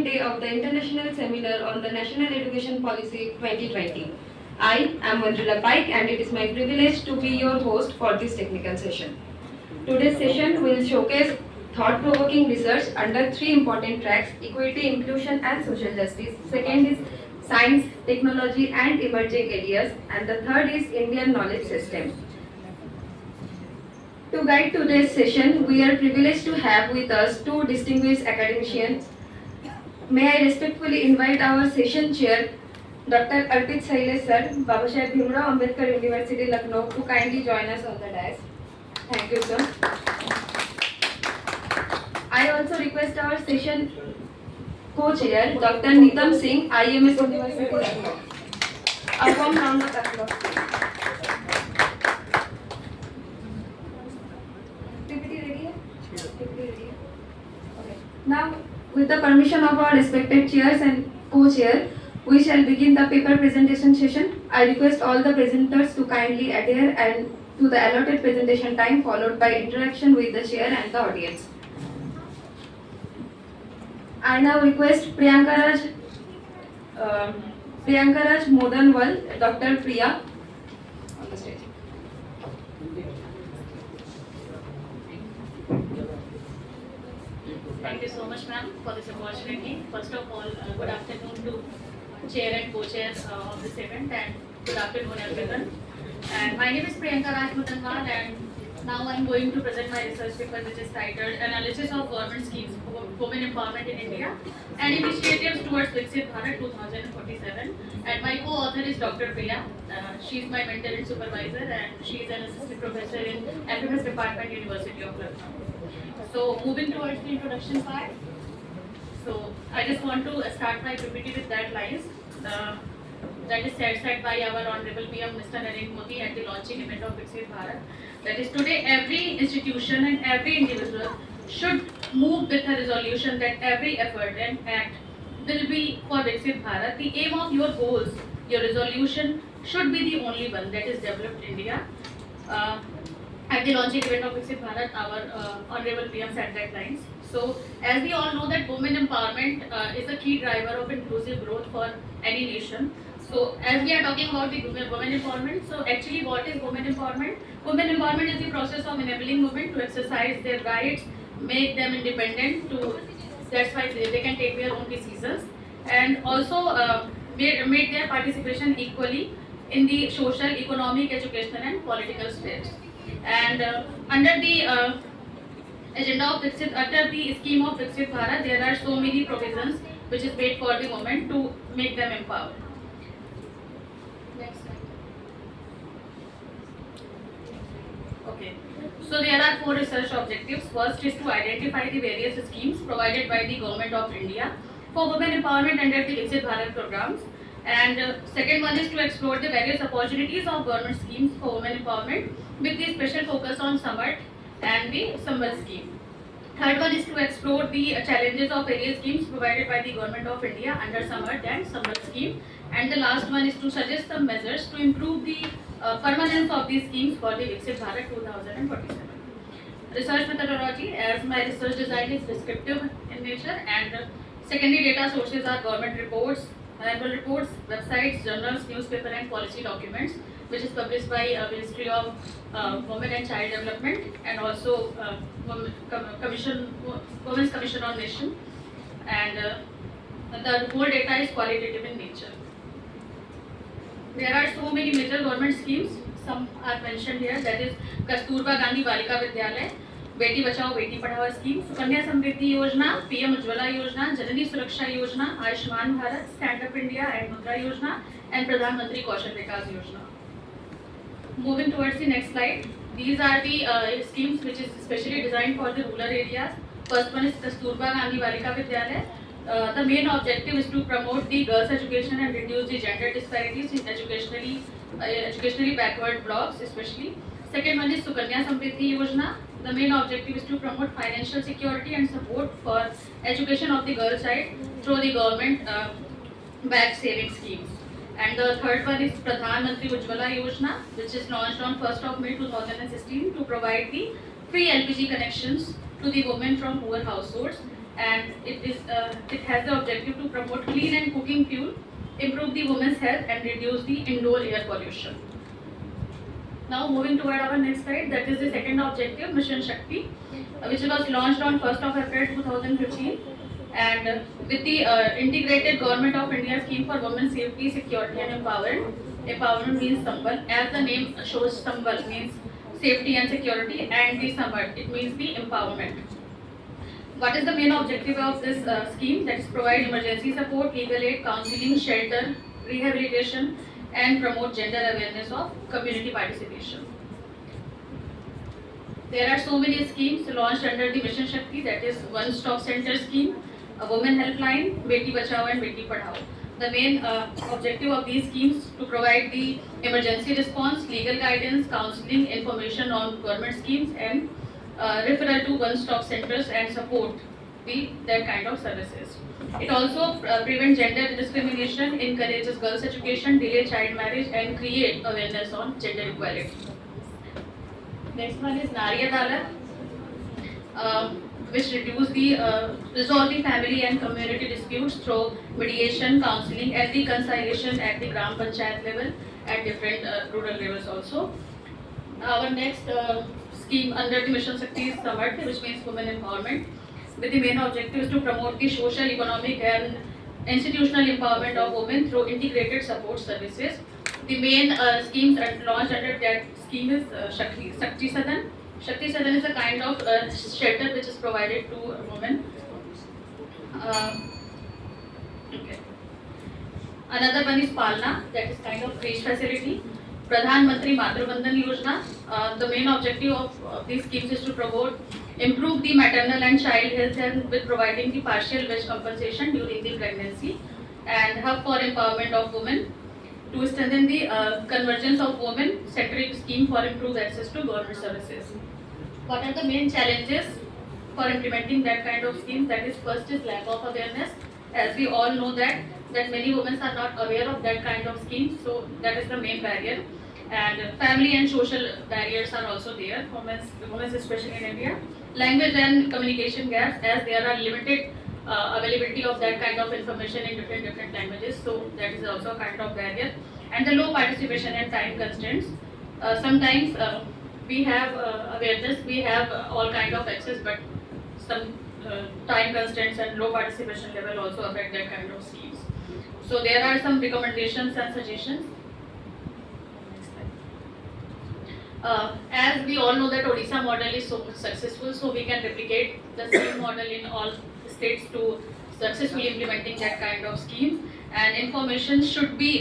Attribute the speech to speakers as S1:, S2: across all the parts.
S1: second day of the International Seminar on the National Education Policy 2020. I am Manjula Paik and it is my privilege to be your host for this technical session. Today's session will showcase thought-provoking research under three important tracks: equity, inclusion and social justice. Second is science, technology and emerging areas, and the third is Indian knowledge system. To guide today's session, we are privileged to have with us two distinguished academicians. May I respectfully invite our session chair, Dr. Arpit Saile sir, Babasaheb Bhimrao, Ambedkar University, Lucknow, to kindly join us on the dais. Thank you, sir. I also request our session co-chair, Dr. Nitam Singh, IMS University, Lucknow. A warm round of applause. PPT ready? PPT ready? Okay. Now, with the permission of our respected chairs and co-chair, we shall begin the paper presentation session. I request all the presenters to kindly adhere and to the allotted presentation time, followed by interaction with the chair and the audience. I now request Priyanka Raj Modanwal, Dr. Priya, on the stage.
S2: Thank you so much, ma'am, for this opportunity. First of all, good afternoon to chair and co-chairs of this event, and good afternoon, everyone. And my name is Priyanka Raj Modanwal, and now I am going to present my research paper, which is titled Analysis of Government Schemes for Women Empowerment in India and Initiatives Towards Viksit Bharat 2047. And my co-author is Dr. Priya. She is my mentor and supervisor, and she is an assistant professor in FMS Department, University of Lucknow. So moving towards the introduction part. So I just want to start my PPT with that lines. That is said by our Honorable PM Mr. Narendra Modi at the launching event of Viksit Bharat. That is, today every institution and every individual should move with a resolution that every effort and act will be for Viksit Bharat. The aim of your goals, your resolution should be the only one, that is developed India. At the launching event of Viksit Bharat, our Honorable PM set that lines. So, as we all know that women empowerment is a key driver of inclusive growth for any nation. So, as we are talking about the women empowerment, so actually what is women empowerment? Women empowerment is the process of enabling women to exercise their rights, make them independent, that's why they can take their own decisions, and also make their participation equally in the social, economic, educational and political spheres. And under the agenda of under the scheme of Viksit Bharat, there are so many provisions which is made for the women to make them empowered. Next slide. Okay. So there are four research objectives. First is to identify the various schemes provided by the Government of India for women empowerment under the Viksit Bharat programs. And second one is to explore the various opportunities of government schemes for women empowerment with the special focus on Samarth and the Sambal scheme. Third one is to explore the challenges of various schemes provided by the Government of India under Samarth and Sambal scheme. And the last one is to suggest some measures to improve the permanence of these schemes for the Viksit Bharat 2047. Research methodology, as my research design is descriptive in nature, and secondary data sources are government reports, annual reports, websites, journals, newspaper and policy documents, which is published by Ministry of Women and Child Development, and also Women's Commission on Nation, and the whole data is qualitative in nature. There are so many major government schemes. Some are mentioned here. That is Kasturba Gandhi Balika Vidyalaya, Beti Bachao Beti Padhao scheme, Sukanya Samriddhi Yojana, PM Ujjwala Yojana, Janani Suraksha Yojana, Ayushman Bharat, Stand Up India and Mudra Yojana, and Pradhan Mantri Kaushal Vikas Yojana. Moving towards the next slide. These are the schemes which is specially designed for the rural areas. First one is Kasturba Gandhi Balika Vidyalaya. The main objective is to promote the girls' education and reduce the gender disparities in educationally backward blocks especially. Second one is Sukanya Samriddhi Yojana. The main objective is to promote financial security and support for education of the girl child through the government backed saving schemes. And the third one is Pradhan Mantri Ujjwala Yojana, which is launched on 1st of May 2016 to provide the free LPG connections to the women from poor households. and it has the objective to promote clean and cooking fuel, improve the women's health, and reduce the indoor air pollution. Now moving toward our next slide, that is the second objective, Mission Shakti, which was launched on 1st of April 2015, and with the integrated Government of India scheme for women's safety, security and empowerment. Empowerment means Sambal, as the name shows, Sambal means safety and security, and the Samar, it means the empowerment. What is the main objective of this scheme? That is provide emergency support, legal aid, counseling, shelter, rehabilitation, and promote gender awareness of community participation. There are so many schemes launched under the Mission Shakti, that is One Stop Center scheme, a women helpline, Beti Bachao and Beti Padhao. The main objective of these schemes to provide the emergency response, legal guidance, counseling, information on government schemes, and referral to one-stop centers and support that kind of services. It also prevents gender discrimination, encourages girls' education, delay child marriage, and create awareness on gender equality. Next one is Nari Adalat, which resolve the family and community disputes through mediation, counseling, and reconciliation at the Gram Panchayat level, at different rural levels also. Our next scheme under the Mission Shakti is Samarth, which means women empowerment, with the main objective is to promote the social, economic and institutional empowerment of women through integrated support services. The main schemes launched under that scheme is Shakti Sadan. Shakti Sadan is a kind of shelter which is provided to women. Okay. Another one is Palna, that is kind of creche facility. Pradhan Mantri Matru Bandhan Yojana. The main objective of these schemes is to promote, improve the maternal and child health, and with providing the partial wage compensation during the pregnancy, and hub for empowerment of women, to strengthen the convergence of women-centric scheme for improved access to government services. What are the main challenges for implementing that kind of scheme? That is, first is lack of awareness. As we all know that many women are not aware of that kind of scheme, so that is the main barrier. And family and social barriers are also there, women especially in India. Language and communication gaps, as there are limited availability of that kind of information in different languages, so that is also a kind of barrier. And the low participation and time constraints. Sometimes we have awareness, we have all kind of access, but some time constraints and low participation level also affect that kind of schemes. So there are some recommendations and suggestions. As we all know that Odisha model is so successful, so we can replicate the same model in all states to successfully implementing that kind of schemes. And information should be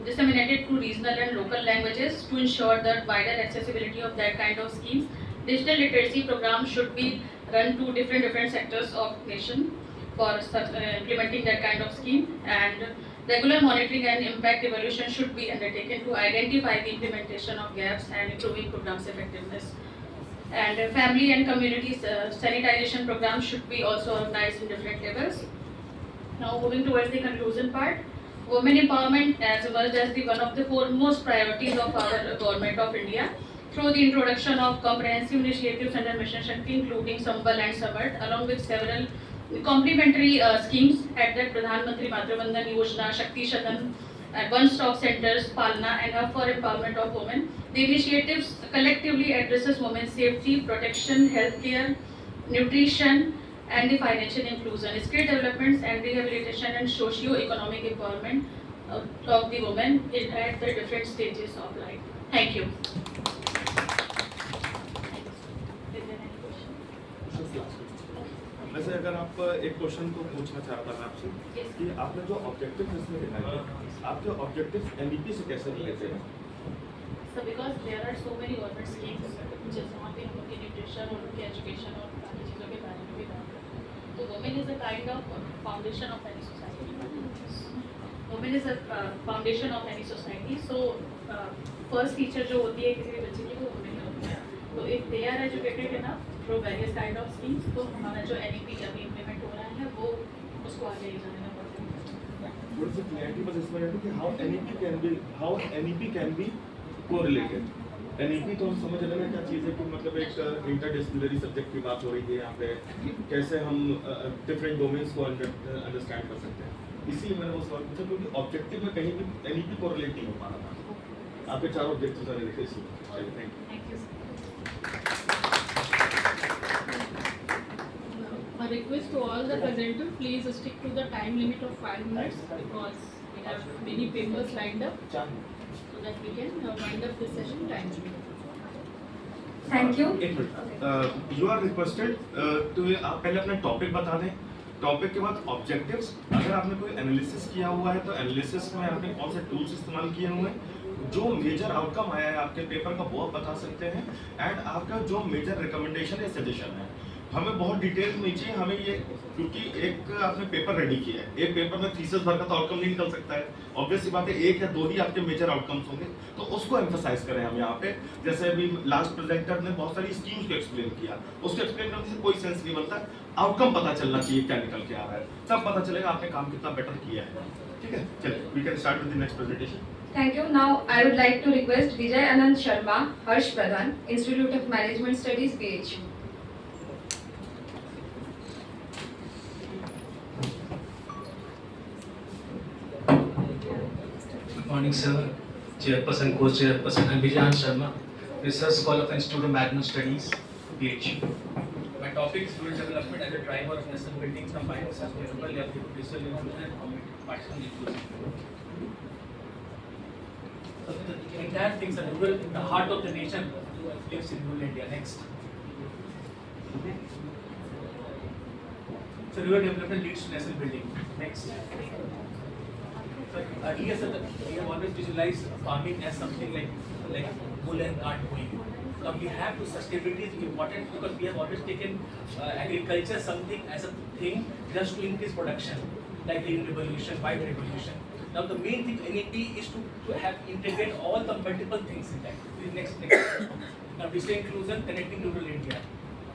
S2: disseminated through regional and local languages to ensure the wider accessibility of that kind of schemes. Digital literacy programs should be run to different sectors of nation for implementing that kind of scheme, and regular monitoring and impact evaluation should be undertaken to identify the implementation of gaps and improving programs effectiveness. And family and community sanitization programs should be also organized in different levels. Now moving towards the conclusion part, women empowerment has emerged as one of the foremost priorities of our Government of India through the introduction of comprehensive initiatives under Mission Shakti, including Sambal and Samarth, along with several complementary schemes at the Pradhan Mantri Matru Bandhan Yojana, Shakti Sadan, one-stop centers, Palna, and hub for empowerment of women. The initiatives collectively addresses women's safety, protection, healthcare, nutrition, and the financial inclusion, skill developments and rehabilitation, and socio-economic empowerment of the women at the different stages of life. Thank you.
S3: वैसे अगर आप एक question को पूछना चाहता मैं आपसे कि आपने जो ऑब्जेक्टिव इसमें दिखाए आपके ऑब्जेक्टिव एनईपी से कैसे रिलेटेड हैं?
S2: So because there are so many government schemes which is वहाँ पे हम लोग की nutrition और उनकी education और बाकी चीज़ों के बारे में भी बात करते हैं. तो women is a kind of foundation of any society. Women is a foundation of any society. So first teacher जो होती है किसी भी बच्चे की वो women होती है. तो if they are educated enough through various kind of schemes, तो हमारा जो NEP अभी implement हो रहा है वो उसको आगे ले जाने में बहुत
S3: थोड़ी सी क्लैरिटी बस इसमें है कि how NEP can be correlated. NEP तो हम समझ रहे हैं क्या चीज़ है कि मतलब एक इंटरडिसिप्लिनरी सब्जेक्ट की बात हो रही है यहाँ पे, कैसे हम डिफरेंट डोमेन्स को अंडरस्टैंड कर सकते हैं, इसीलिए मैंने वो सवाल पूछा क्योंकि ऑब्जेक्टिव में कहीं भी NEP को रिलेट नहीं हो पा रहा था। आपके 4 ऑब्जेक्टिव्स मैंने लिखे इसलिए। Thank you.
S4: A request to all the presenters, please stick to the time limit of 5 minutes because we have many papers lined up so that we can wind up this session timely.
S1: Thank you.
S3: एक minute, you are requested तो आप पहले अपना topic बता दें, topic के बाद objectives, अगर आपने कोई एनालिसिस किया हुआ है तो एनालिसिस में आपने कौन से टूल्स इस्तेमाल किए हुए हैं, जो मेजर आउटकम आया है आपके पेपर का वो आप बता सकते हैं, एंड आपका जो मेजर रिकमेंडेशन या सजेशन है हमें बहुत डिटेल में चाहिए। हमें ये क्योंकि एक आपने पेपर रेडी किया है, एक पेपर में थीसिस भर का तो आउटकम नहीं निकल सकता है, ऑब्वियस सी बात है 1 या 2 ही आपके मेजर आउटकम्स होंगे, तो उसको एम्फसाइज करें हम यहाँ पे। जैसे अभी लास्ट प्रेजेंटर ने बहुत सारी स्कीम्स को एक्सप्लेन किया, उसको एक्सप्लेन करने से कोई सेंस नहीं बनता, आउटकम पता चलना चाहिए क्या निकल के आ रहा है, तब पता चलेगा आपने काम कितना बेटर किया है। ठीक है, चलिए we can start with the next presentation.
S1: Thank you. Now I would like to request Vijay Anand Sharma, Harsh Pradhan, Institute of Management Studies, BBAU.
S5: Good morning, sir. Chairperson, Co-Chairperson, I'm Vijay Anand Sharma, Research Scholar of Institute of Management Studies, BBAU. My topic is rural development as a driver of national building combined sustainable digital inclusion and participation inclusion. So the entire thing is rural, the heart of the nation lives in rural India. Next. So rural development leads to national building. Next. So earlier, sir, we have always visualized farming as something like bull and cart going. Now we have to sustainability is important because we have always taken agriculture something as a thing just to increase production, like the revolution, white revolution. Now the main thing NEP is to have integrate all the multiple things in that. Next. Now digital inclusion connecting rural India.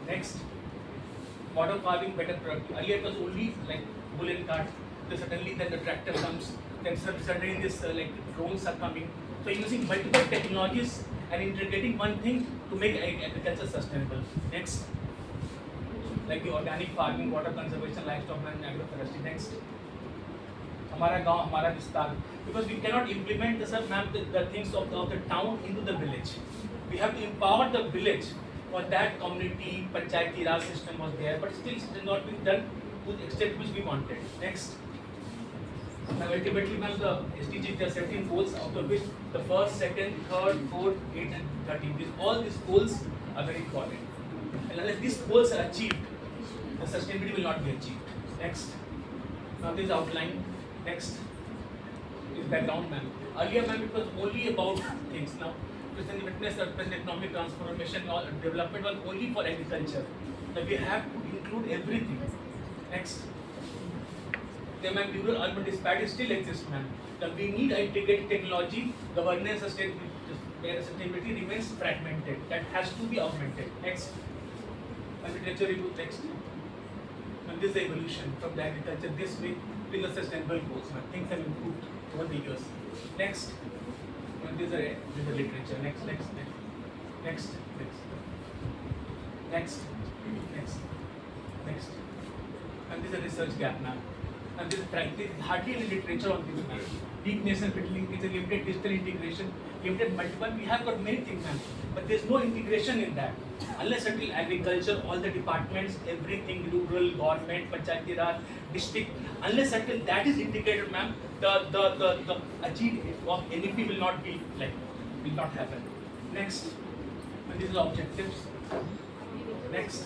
S5: Next. Modern farming better product. Earlier it was only like bull and cart. Then suddenly then the tractor comes. Then suddenly this like drones are coming. So using multiple technologies and integrating one thing to make agriculture sustainable. Next. Like the organic farming, water conservation, livestock and agroforestry. Next. हमारा गांव हमारा विस्तार, because we cannot implement the things of the town into the village. We have to empower the village. For that community, panchayati raj system was there, but still it has not been done to the extent which we wanted. Next. Now ultimately, ma'am, the SDGs, there are 17 goals, out of which the first, second, third, fourth, 8 and 13. All these goals are very important. And unless these goals are achieved, the sustainability will not be achieved. Next. Now this is outline. Next is background, ma'am. Earlier, ma'am, it was only about things. Now, present witness or present economic transformation or development was only for agriculture. Now we have to include everything. Next. Then, ma'am, rural urban disparity still exists, ma'am. Now we need integrated technology, governance, sustainability remains fragmented. That has to be augmented. Next. Literature review. Next. And this is the evolution from the agriculture this way to the sustainable goals. Things have improved over the years. Next. And this is the literature. Next. And this is a research gap now. And this is hardly any literature on this now. Deep nation building is a limited digital integration, limited multiple. We have got many things, ma'am, but there's no integration in that. Unless until agriculture, all the departments, everything, rural, government, panchayati raj, district, unless until that is integrated, ma'am, the achievement of NEP will not happen. Next, and these are objectives. Next,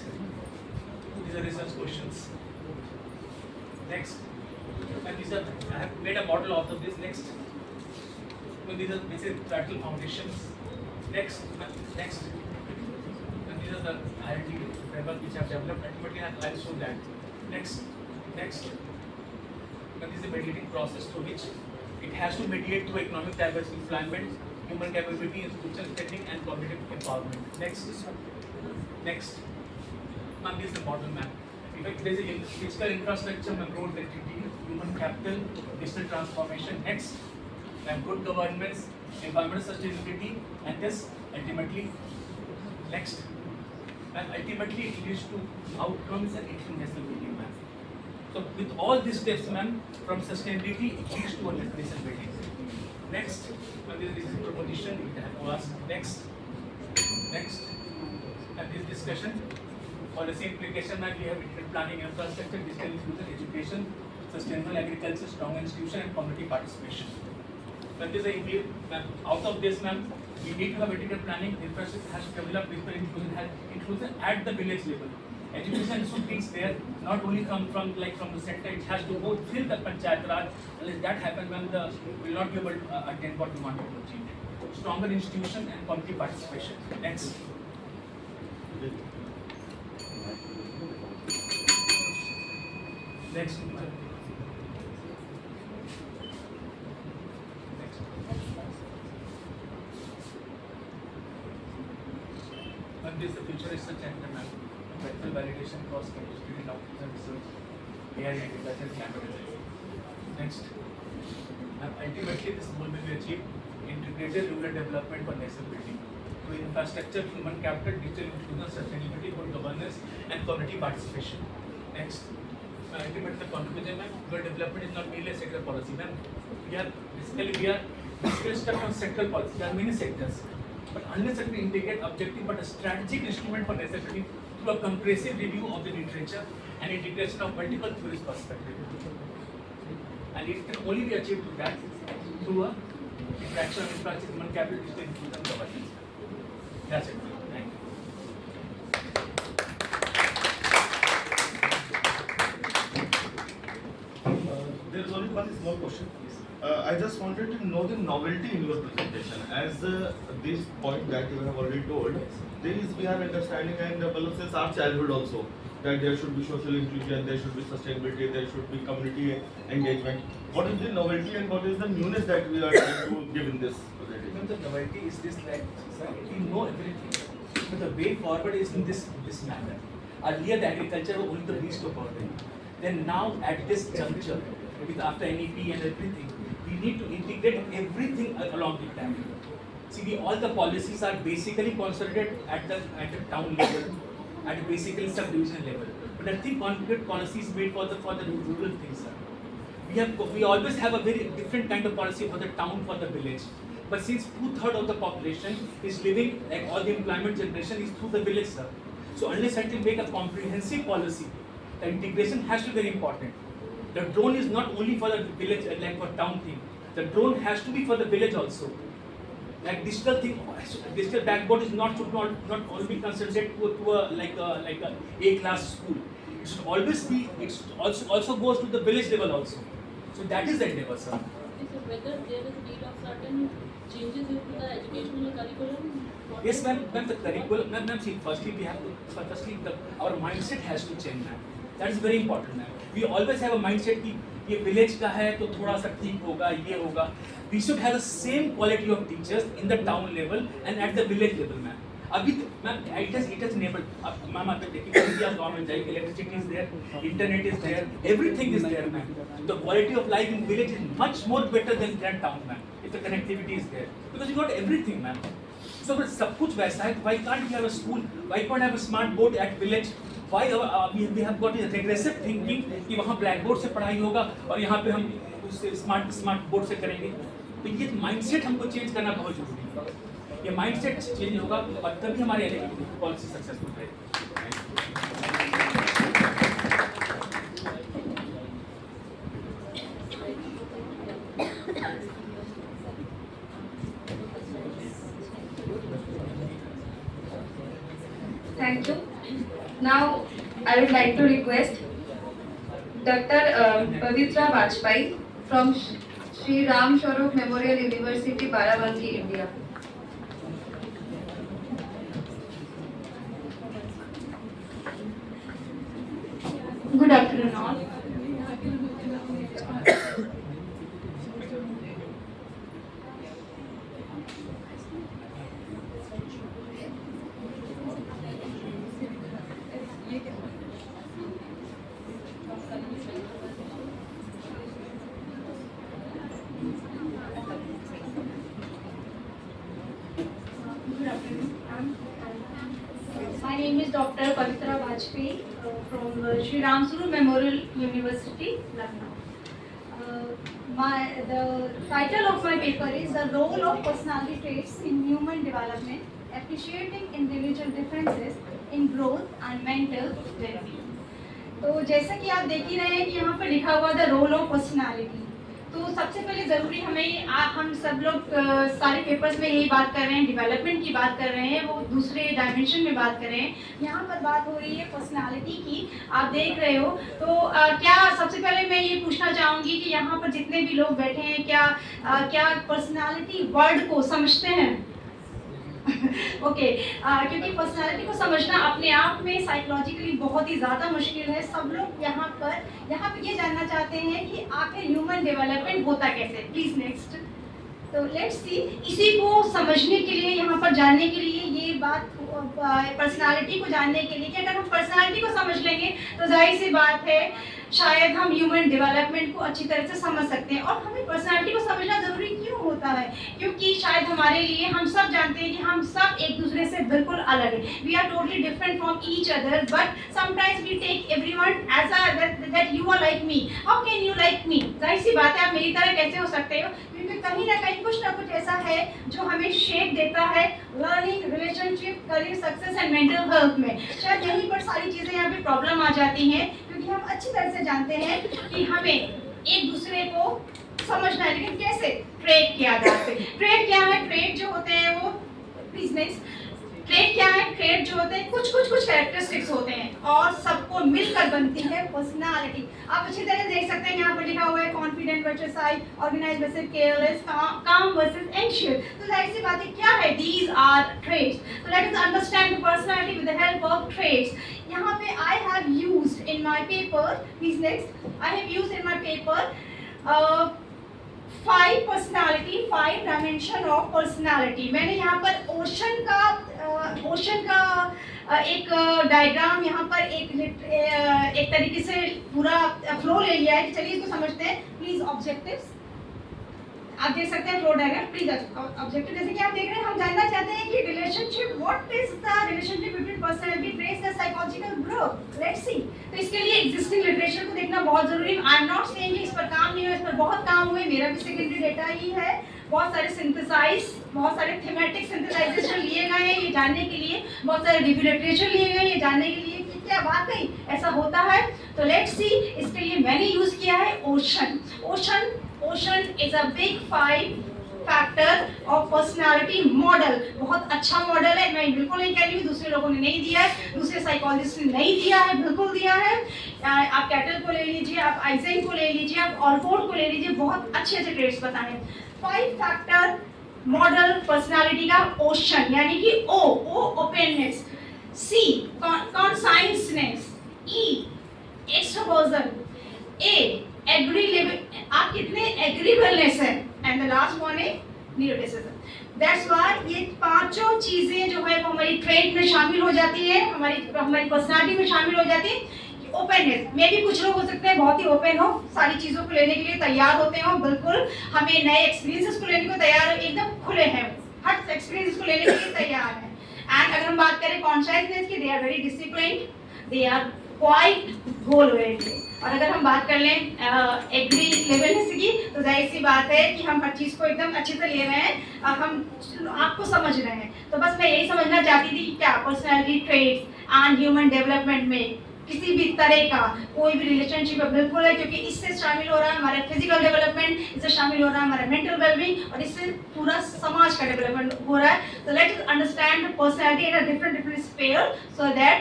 S5: these are research questions. Next, and these are, I have made a model out of this. Next, and these are basic practical foundations. Next, and these are the IIT framework which I have developed. Ultimately, I'll show that. Next, and this is the mediating process through which it has to mediate through economic diversity, employment, human capability, institutional spending, and cognitive empowerment. Next, ma'am, this is the model, ma'am. In fact, there is a physical infrastructure, road connectivity, human capital, digital transformation. Next, and good governance, environmental sustainability, and this ultimately, next, and ultimately it leads to outcomes and international building, ma'am. So with all these steps, ma'am, from sustainability it leads to a destination building. Next, this is proposition we have to ask. Next, and this discussion, policy implication, and we have integrated planning, infrastructure, digital inclusion, education, sustainable agriculture, strong institution, and community participation. That is a out of this, ma'am, we need to have integrated planning. Infrastructure has to develop digital inclusion at the village level. Education should be there, not only come from the center. It has to go till the panchayat raj. Unless that happens, ma'am, we will not be able to attain what we want to achieve. Stronger institution and community participation. Next. Next. And this is the future research center, ma'am. Medical validation, cross-chemistry, and outcome research, AI, agriculture, and climate. Next. And ultimately, this goal will be achieved: integrated rural development for national building through infrastructure, human capital, digital inclusion, sustainability, good governance, and community participation. Next. Ultimately, the contribution, ma'am, rural development is not merely a sector policy, ma'am. We are stuck on sectoral policy. There are many sectors, but unless we integrate objective but a strategic instrument for necessity through a comprehensive review of the literature and integration of multiple theories perspective, and it can only be achieved through that through a interaction of infrastructure, human capital, digital inclusion, and governance. That's it. Thank you.
S3: There is only one small question. I just wanted to know the novelty in your presentation. As this point that you have already told, we are understanding and since our childhood also that there should be social inclusion, there should be sustainability, there should be community engagement. What is the novelty and what is the newness that we are trying to give in this presentation?
S5: The novelty is this, like, we know everything, but the way forward is in this manner. Earlier, the agriculture was only the least of burden. Then now, at this juncture, with after NEP and everything, we need to integrate everything along with that. See, all the policies are basically consolidated at the town level, at basically subdivision level. But nothing concrete policies made for the rural things, sir. We always have a very different kind of policy for the town, for the village. But since 2/3 of the population is living, like all the employment generation is through the village, sir. So unless I can make a comprehensive policy, the integration has to be very important. The drone is not only for the village, like for town thing. The drone has to be for the village also. Like digital thing, digital backbone is not only be considered to a A-class school. It should always be. It also goes to the village level also. So that is the endeavor, sir.
S4: So whether there is a need of certain changes into the educational curriculum?
S5: Yes, ma'am. The curriculum, ma'am. See, firstly our mindset has to change, ma'am. That is very important, ma'am. We always have a mindset कि ये village का है तो थोड़ा सा ठीक होगा, ये होगा. We should have the same quality of teachers in the town level and at the village level, ma'am. अभी ma'am, it has enabled. Ma'am, आप देखिए इंडिया गाँव में जाइए, electricity is there, internet is there, everything is there, ma'am. The quality of life in village is much more better than town, ma'am. If the connectivity is there, because you got everything, ma'am. So अगर सब कुछ वैसा है, why can't we have a school? Why can't have a smart board at village? Why we have got a regressive thinking कि वहाँ black board से पढ़ाई होगा और यहाँ पे हम उससे smart board से करेंगे? तो ये mindset हमको change करना बहुत जरूरी है. ये mindset change होगा और तभी हमारी policy successful रहेगी.
S1: Thank you. Now, I would like to request Dr. Pavitra Vajpayee from Sri Ram Swarup Memorial University, Barabanki, India.
S6: Good afternoon all. ma'am. My name is Dr. Pavitra Vajpayee from Sri Ram Suru Memorial University, Lucknow. The title of my paper is The Role of Personality Traits in Human Development, Appreciating Individual Differences in Growth and Mental Well-being. तो जैसा कि आप देख ही रहे हैं कि यहाँ पर लिखा हुआ द रोल ऑफ पर्सनालिटी, तो सबसे पहले ज़रूरी हमें हम सब लोग सारे पेपर्स में यही बात कर रहे हैं, डेवलपमेंट की बात कर रहे हैं, वो दूसरे डायमेंशन में बात कर रहे हैं। यहाँ पर बात हो रही है पर्सनालिटी की, आप देख रहे हो। तो क्या सबसे पहले मैं ये पूछना चाहूँगी कि यहाँ पर जितने भी लोग बैठे हैं क्या पर्सनालिटी वर्ड को समझते हैं? ओके, क्योंकि पर्सनालिटी को समझना अपने आप में साइकोलॉजिकली बहुत ही ज़्यादा मुश्किल है। सब लोग यहाँ पर ये जानना चाहते हैं कि आखिर ह्यूमन डेवलपमेंट होता कैसे। Please next. तो लेट्स सी, इसी को समझने के लिए, यहाँ पर जानने के लिए, ये बात पर्सनालिटी को जानने के लिए कि अगर हम पर्सनालिटी को समझ लेंगे तो जाहिर सी बात है शायद हम ह्यूमन डेवलपमेंट को अच्छी तरह से समझ सकते हैं। और हमें पर्सनालिटी को समझना ज़रूरी क्यों होता है? क्योंकि शायद हमारे लिए, हम सब जानते हैं कि हम सब एक दूसरे से बिल्कुल अलग हैं। We are totally different from each other, but sometimes we take everyone as that you are like me. How can you like me? जाहिर सी बात है, आप मेरी तरह कैसे हो सकते हो? क्योंकि कहीं ना कहीं कुछ ना कुछ ऐसा है जो हमें शेप देता है learning, relationship, career success and mental health में। शायद यहीं पर सारी चीज़ें यहाँ पे प्रॉब्लम आ जाती हैं, क्योंकि हम अच्छी तरह से जानते हैं कि हमें एक दूसरे को समझना है, लेकिन कैसे? ट्रेड के आधार पे। ट्रेड क्या है? ट्रेड जो होते हैं वो, प्लीज नेक्स्ट। ट्रेड क्या है? ट्रेड जो होते हैं कुछ कैरेक्टरिस्टिक्स होते हैं और सबको मिलकर बनती है पर्सनालिटी। आप अच्छी तरह से देख सकते हैं, यहाँ पर लिखा हुआ है confident versus shy, organised versus careless, calm versus anxious. तो जाहिर सी बात है क्या है? These are traits. तो let us understand the personality with the help of traits. यहाँ पे I have used in my paper, please next, I have used in my paper 5 personality, 5 dimension of personality. मैंने यहाँ पर ocean का एक diagram, यहाँ पर एक तरीके से पूरा फ्लो ले लिया है। चलिए इसको समझते हैं। प्लीज ऑब्जेक्टिव्स, आप देख सकते हैं फ्लो डायग्राम। प्लीज ऑब्जेक्टिव, जैसे कि आप देख रहे हैं, हम जानना चाहते हैं कि relationship, what is the relationship between personality traits and psychological growth. Let's see. तो इसके लिए एग्जिस्टिंग लिटरेचर को देखना बहुत जरूरी है। आई एम नॉट सेइंग इस पर काम नहीं हुआ, इस पर बहुत काम हुए, मेरा भी सेकेंडरी डेटा ही है। बहुत सारे थीमेटिक सिंथेसाइजेशन लिए गए हैं ये जानने के लिए, बहुत सारे रिव्यू लिटरेचर लिए गए हैं ये जानने के लिए कि क्या वाकई ऐसा होता है। तो लेट्स सी, इसके लिए मैंने यूज किया है ocean. Ocean is a big 5 factor of personality model। बहुत अच्छा मॉडल है, मैं बिल्कुल नहीं कह रही हूँ दूसरे लोगों ने नहीं दिया है, दूसरे साइकोलॉजिस्ट ने नहीं दिया है, बिल्कुल दिया है। आप कैटल को ले लीजिए, आप आइजेन को ले लीजिए, आप ऑलफोर्ड को ले लीजिए, बहुत अच्छे ट्रेड्स बताए। 5 फैक्टर मॉडल पर्सनालिटी का ओशन, यानी कि ओ ओपननेस, सी कॉन्साइंसनेस, ई एक्सट्रोवर्जन, ए एग्रीलेबल, आप कितने एग्रीबलनेस है, एंड द लास्ट वन है न्यूरोटिसिज्म। दैट्स व्हाई ये पांचों चीजें जो है वो हमारी ट्रेड में शामिल हो जाती है, हमारी पर्सनालिटी में शामिल हो जाती है। ओपननेस में भी कुछ लोग हो सकते हैं बहुत ही ओपन हो, सारी चीजों को लेने के लिए तैयार होते हो, बिल्कुल हमें नए एक्सपीरियंसेस को लेने को तैयार हो, एकदम खुले हैं, हर एक्सपीरियंस को लेने के लिए तैयार है। एंड अगर हम बात करें कॉन्शियसनेस की, they are very disciplined, they are quite goal oriented. और अगर हम बात कर लें एग्री लेवलनेस की, तो जाहिर सी बात है कि हम हर चीज़ को एकदम अच्छे से ले रहे हैं, हम आपको समझ रहे हैं। तो बस मैं यही समझना चाहती थी कि क्या personality traits and human development में किसी भी तरह का कोई भी रिलेशनशिप बिल्कुल है, क्योंकि इससे शामिल हो रहा है हमारा फिजिकल डेवलपमेंट, इससे शामिल हो रहा है हमारा मेंटल वेलबींग, और इससे पूरा समाज का डेवलपमेंट हो रहा है। तो let us understand the personality in a different sphere so that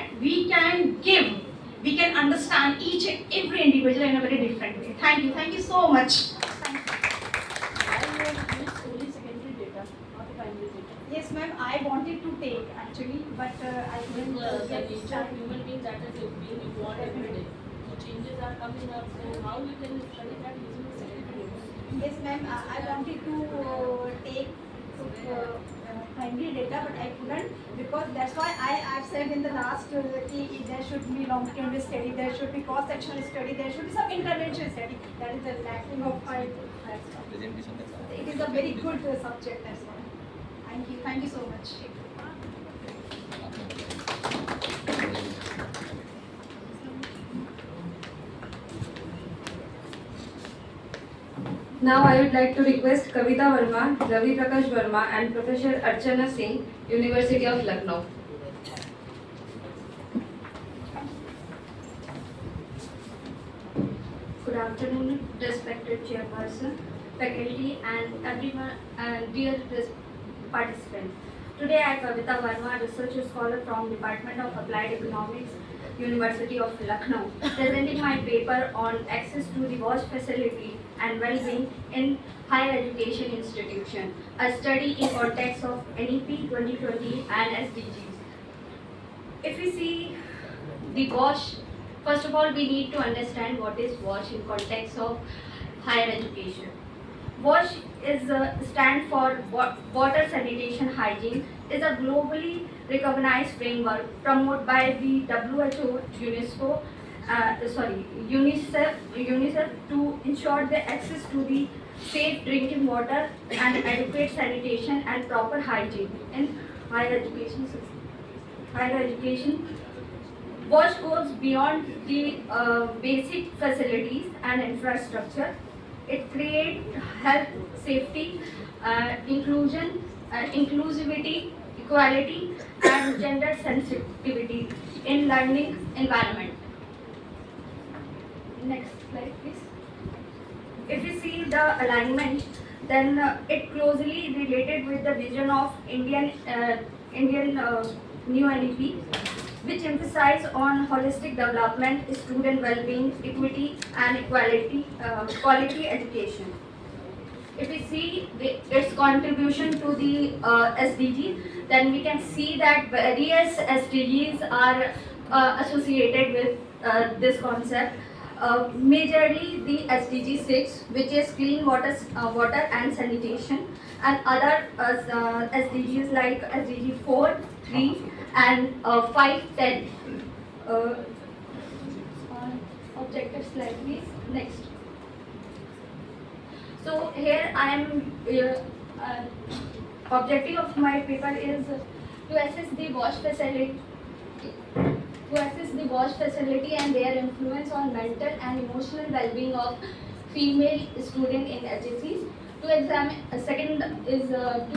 S6: we can understand each and every individual in a very different way. Thank you so much. Yes ma'am, I wanted to take actually, but I couldn't get
S4: human being that is being evolved every day. So changes are coming up, so how you can study that using the certificate?
S6: Yes ma'am, I wanted to take primary data, but I couldn't, because that's why I've said in the last there should be long-term study, there should be cross-sectional study, there should be some intervention study. That is the lacking of my presentation. It is a very good subject, that's why. Thank you so much.
S1: Now I would like to request Kavita Verma, Ravi Prakash Verma and Professor Archana Singh, University of Lucknow.
S7: Good afternoon, respected chairperson, faculty, and everyone, and dear participants. Today, I am Kavita Verma, research scholar from Department of Applied Economics, University of Lucknow, presenting my paper on access to the WASH facility and well-being in higher education institution, a study in context of NEP 2020 and SDGs. If we see the WASH, first of all, we need to understand what is WASH in context of higher education. WASH is a stand for Water Sanitation Hygiene, is a globally recognized framework promoted by the WHO, UNICEF to ensure the access to the safe drinking water and adequate sanitation and proper hygiene in higher education system. Higher education. WASH goes beyond the basic facilities and infrastructure. It creates health, safety, inclusion, inclusivity, equality, and gender sensitivity in learning environment. Next slide, please. If you see the alignment, then it closely related with the vision of Indian new NEP, which emphasize on holistic development, student well-being, equity, and equality, quality education. If we see its contribution to the SDG, then we can see that various SDGs are associated with this concept. Majorly the SDG 6, which is clean water and sanitation, and other SDGs like SDG 4, 3, and 5, 10. Objective slide, please. Next. So here I am. Objective of my paper is to assess the WASH facility. And their influence on mental and emotional well-being of female students in HSCs. To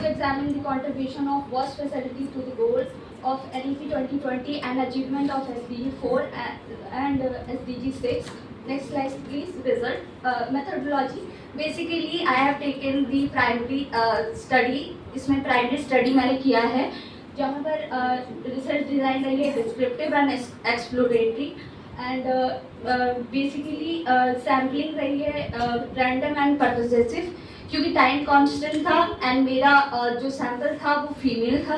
S7: examine the contribution of WASH facilities to the goals of NEP 2020 and achievement of SDG 4 and SDG 6. Next slide, please. Result. Methodology. Basically, I have taken the primary study. इसमें primary study मैंने किया है, जहाँ पर research design रही है descriptive and exploratory, and basically sampling रही है random and pervasive, क्योंकि time constant था and मेरा जो sample था वो female था,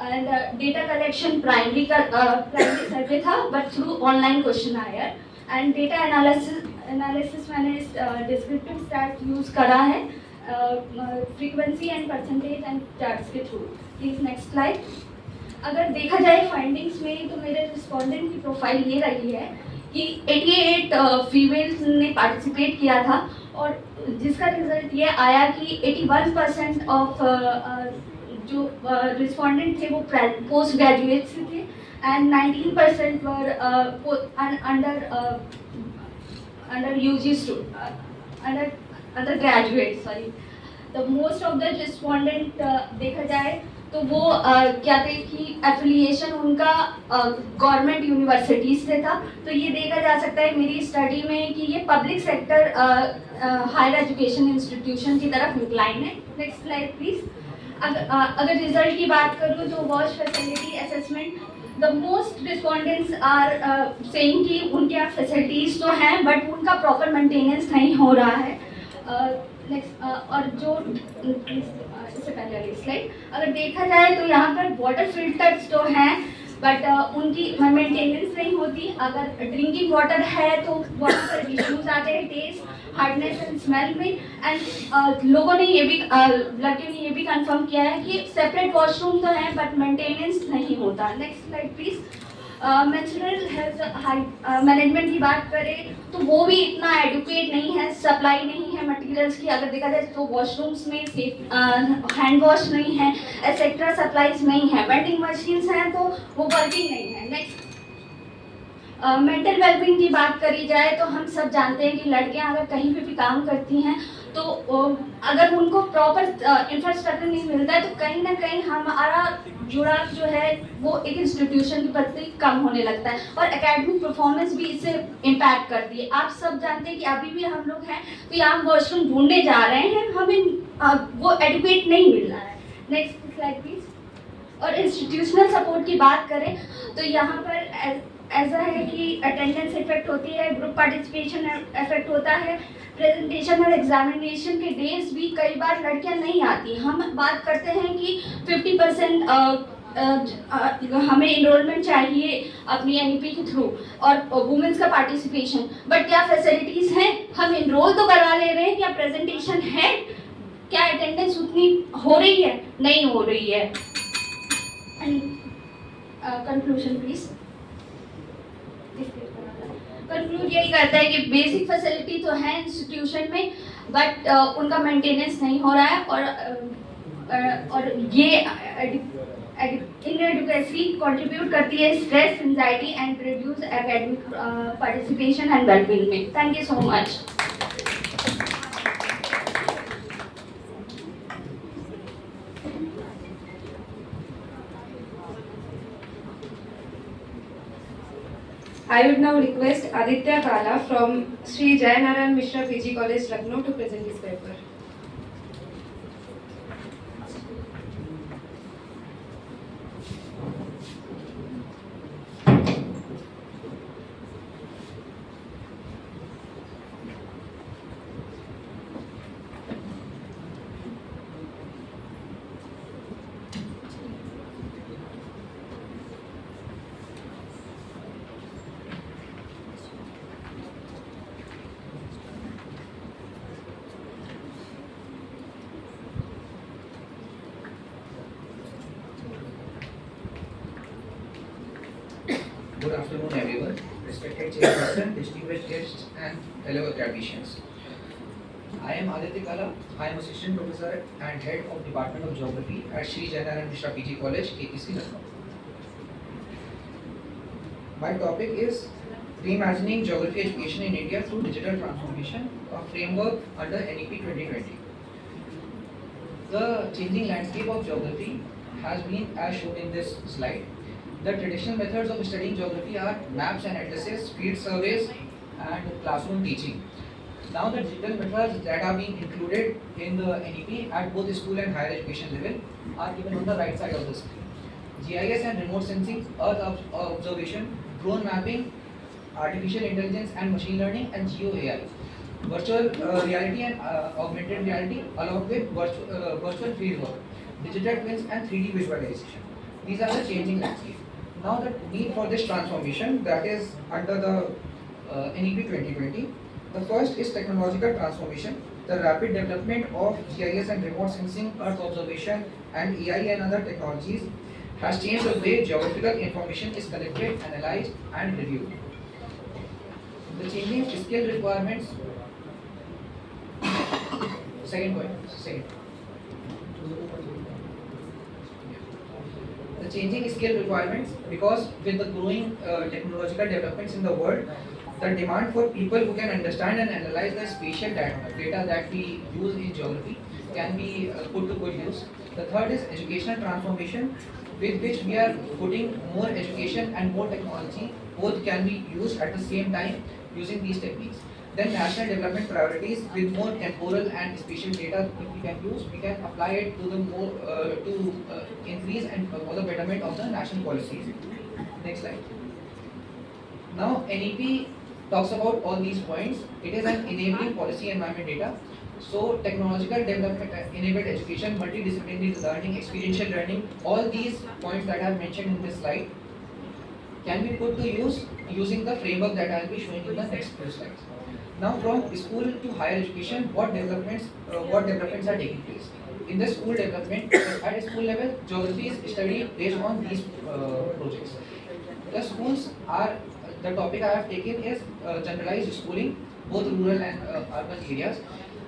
S7: and data collection primary survey था but through online questionnaire, and data analysis मैंने descriptive stats use करा है frequency and percentage and charts के through. Please next slide. अगर देखा जाए फाइंडिंग्स में तो मेरे रिस्पोंडेंट की प्रोफाइल ये रही है कि 88 फीमेल्स ने पार्टिसिपेट किया था, और जिसका रिजल्ट ये आया कि 81% ऑफ जो रिस्पोंडेंट थे वो पोस्ट ग्रेजुएट से थे, and 19% were under UG undergraduate. Sorry, the most of the respondent देखा जाए तो वो क्या थे कि एफिलिएशन उनका गवर्नमेंट यूनिवर्सिटीज से था, तो ये देखा जा सकता है मेरी स्टडी में कि ये public sector higher education institution की तरफ इंक्लाइन है. Next slide please. अगर रिजल्ट की बात करूँ तो वॉश facility assessment, the most respondents are saying कि उनके यहाँ फैसिलिटीज़ तो हैं बट उनका प्रॉपर मेंटेनेंस नहीं हो रहा है. नेक्स्ट और जो इससे पहले वाली स्लाइड अगर देखा जाए तो यहाँ पर वाटर फिल्टर्स तो हैं बट उनकी मेंटेनेंस नहीं होती. अगर ड्रिंकिंग वाटर है तो वहाँ पर इश्यूज आते हैं टेस्ट, हार्डनेस एंड स्मेल में. एंड लोगों ने ये भी लड़कियों ने ये भी कंफर्म किया है कि सेपरेट वॉशरूम तो हैं बट मेंटेनेंस नहीं होता. Next slide please. Menstrual health management की बात करें तो वो भी इतना एडुकेट नहीं है, सप्लाई नहीं है मटेरियल्स की. अगर देखा जाए तो वॉशरूम्स में हैंड वॉश नहीं है, एक्सेट्रा सप्लाईज नहीं है, वेंडिंग मशीन्स हैं तो वो वर्किंग नहीं है. नेक्स्ट मेंटल वेलबींग की बात करी जाए तो हम सब जानते हैं कि लड़कियां अगर कहीं पे भी काम करती हैं तो अगर उनको प्रॉपर इंफ्रास्ट्रक्चर नहीं मिलता है तो कहीं ना कहीं हमारा जुड़ाव जो है वो एक इंस्टीट्यूशन के प्रति कम होने लगता है और एकेडमिक परफॉर्मेंस भी इससे इम्पैक्ट करती है। आप सब जानते हैं कि अभी भी हम लोग हैं तो यहाँ वॉशरूम ढूंढने जा रहे हैं, हमें वो एडुकेट नहीं मिल रहा है। Next slide please. और इंस्टीट्यूशनल सपोर्ट की बात करें तो यहाँ पर ऐसा है कि अटेंडेंस इफेक्ट होती है, ग्रुप पार्टिसिपेशन इफेक्ट होता है, प्रेजेंटेशन और एग्जामिनेशन के डेज भी कई बार लड़कियां नहीं आती। हम बात करते हैं कि 50% हमें इनरोलमेंट चाहिए अपनी NEP के थ्रू और वुमेन्स का पार्टिसिपेशन, बट क्या फैसिलिटीज़ हैं? हम इनरोल तो करवा ले रहे हैं, क्या प्रेजेंटेशन है? क्या अटेंडेंस उतनी हो रही है? नहीं हो रही है। Conclusion please. कंक्लूड यही करता है कि बेसिक फैसिलिटी तो है इंस्टीट्यूशन में बट उनका मेंटेनेंस नहीं हो रहा है और ये इनएडुकेसी कंट्रीब्यूट करती है stress, anxiety and reduce academic participation and wellbeing में। Thank you so much.
S1: I would now request Aditya Kala from Sri Jayanaran Mishra PG College, Lucknow to present his paper.
S8: Good afternoon, everyone. Respected chairperson, distinguished guests, and fellow academicians. I am Aditya Kala. I am assistant professor and head of Department of Geography at Sri Jayanaran Mishra PG College, KPC, Lucknow. My topic is reimagining geography education in India through digital transformation, a framework under NEP 2020. The changing landscape of geography has been as shown in this slide. The traditional methods of studying geography are maps and atlases, field surveys, and classroom teaching. Now the digital methods that are being included in the NEP at both school and higher education level are given on the right side of the screen. GIS and remote sensing, earth observation, drone mapping, artificial intelligence and machine learning, and GeoAI. Virtual reality and augmented reality along with virtual field work, digital twins and 3D visualization. These are the changing landscape. Now the need for this transformation that is under the NEP 2020. The first is technological transformation. The rapid development of GIS and remote sensing, earth observation and AI and other technologies has changed the way geographical information is collected, analyzed and reviewed. The changing skill requirements. Second. The changing skill requirements, because with the growing technological developments in the world, the demand for people who can understand and analyze the spatial data that we use in geography can be put to good use. The third is educational transformation, with which we are putting more education and more technology. Both can be used at the same time using these techniques. Then national development priorities, with more temporal and spatial data if we can use, we can apply it to the more increase and for the betterment of the national policies. Next slide. Now NEP talks about all these points. It is an enabling policy environment data. So technological development, enabled education, multidisciplinary learning, experiential learning, all these points that I have mentioned in this slide can be put to use using the framework that I will be showing in the next few slides. Now from school to higher education, what developments are taking place? In the school development, at school level, geography is studied based on these projects. The schools are, the topic I have taken is generalized schooling, both rural and urban areas.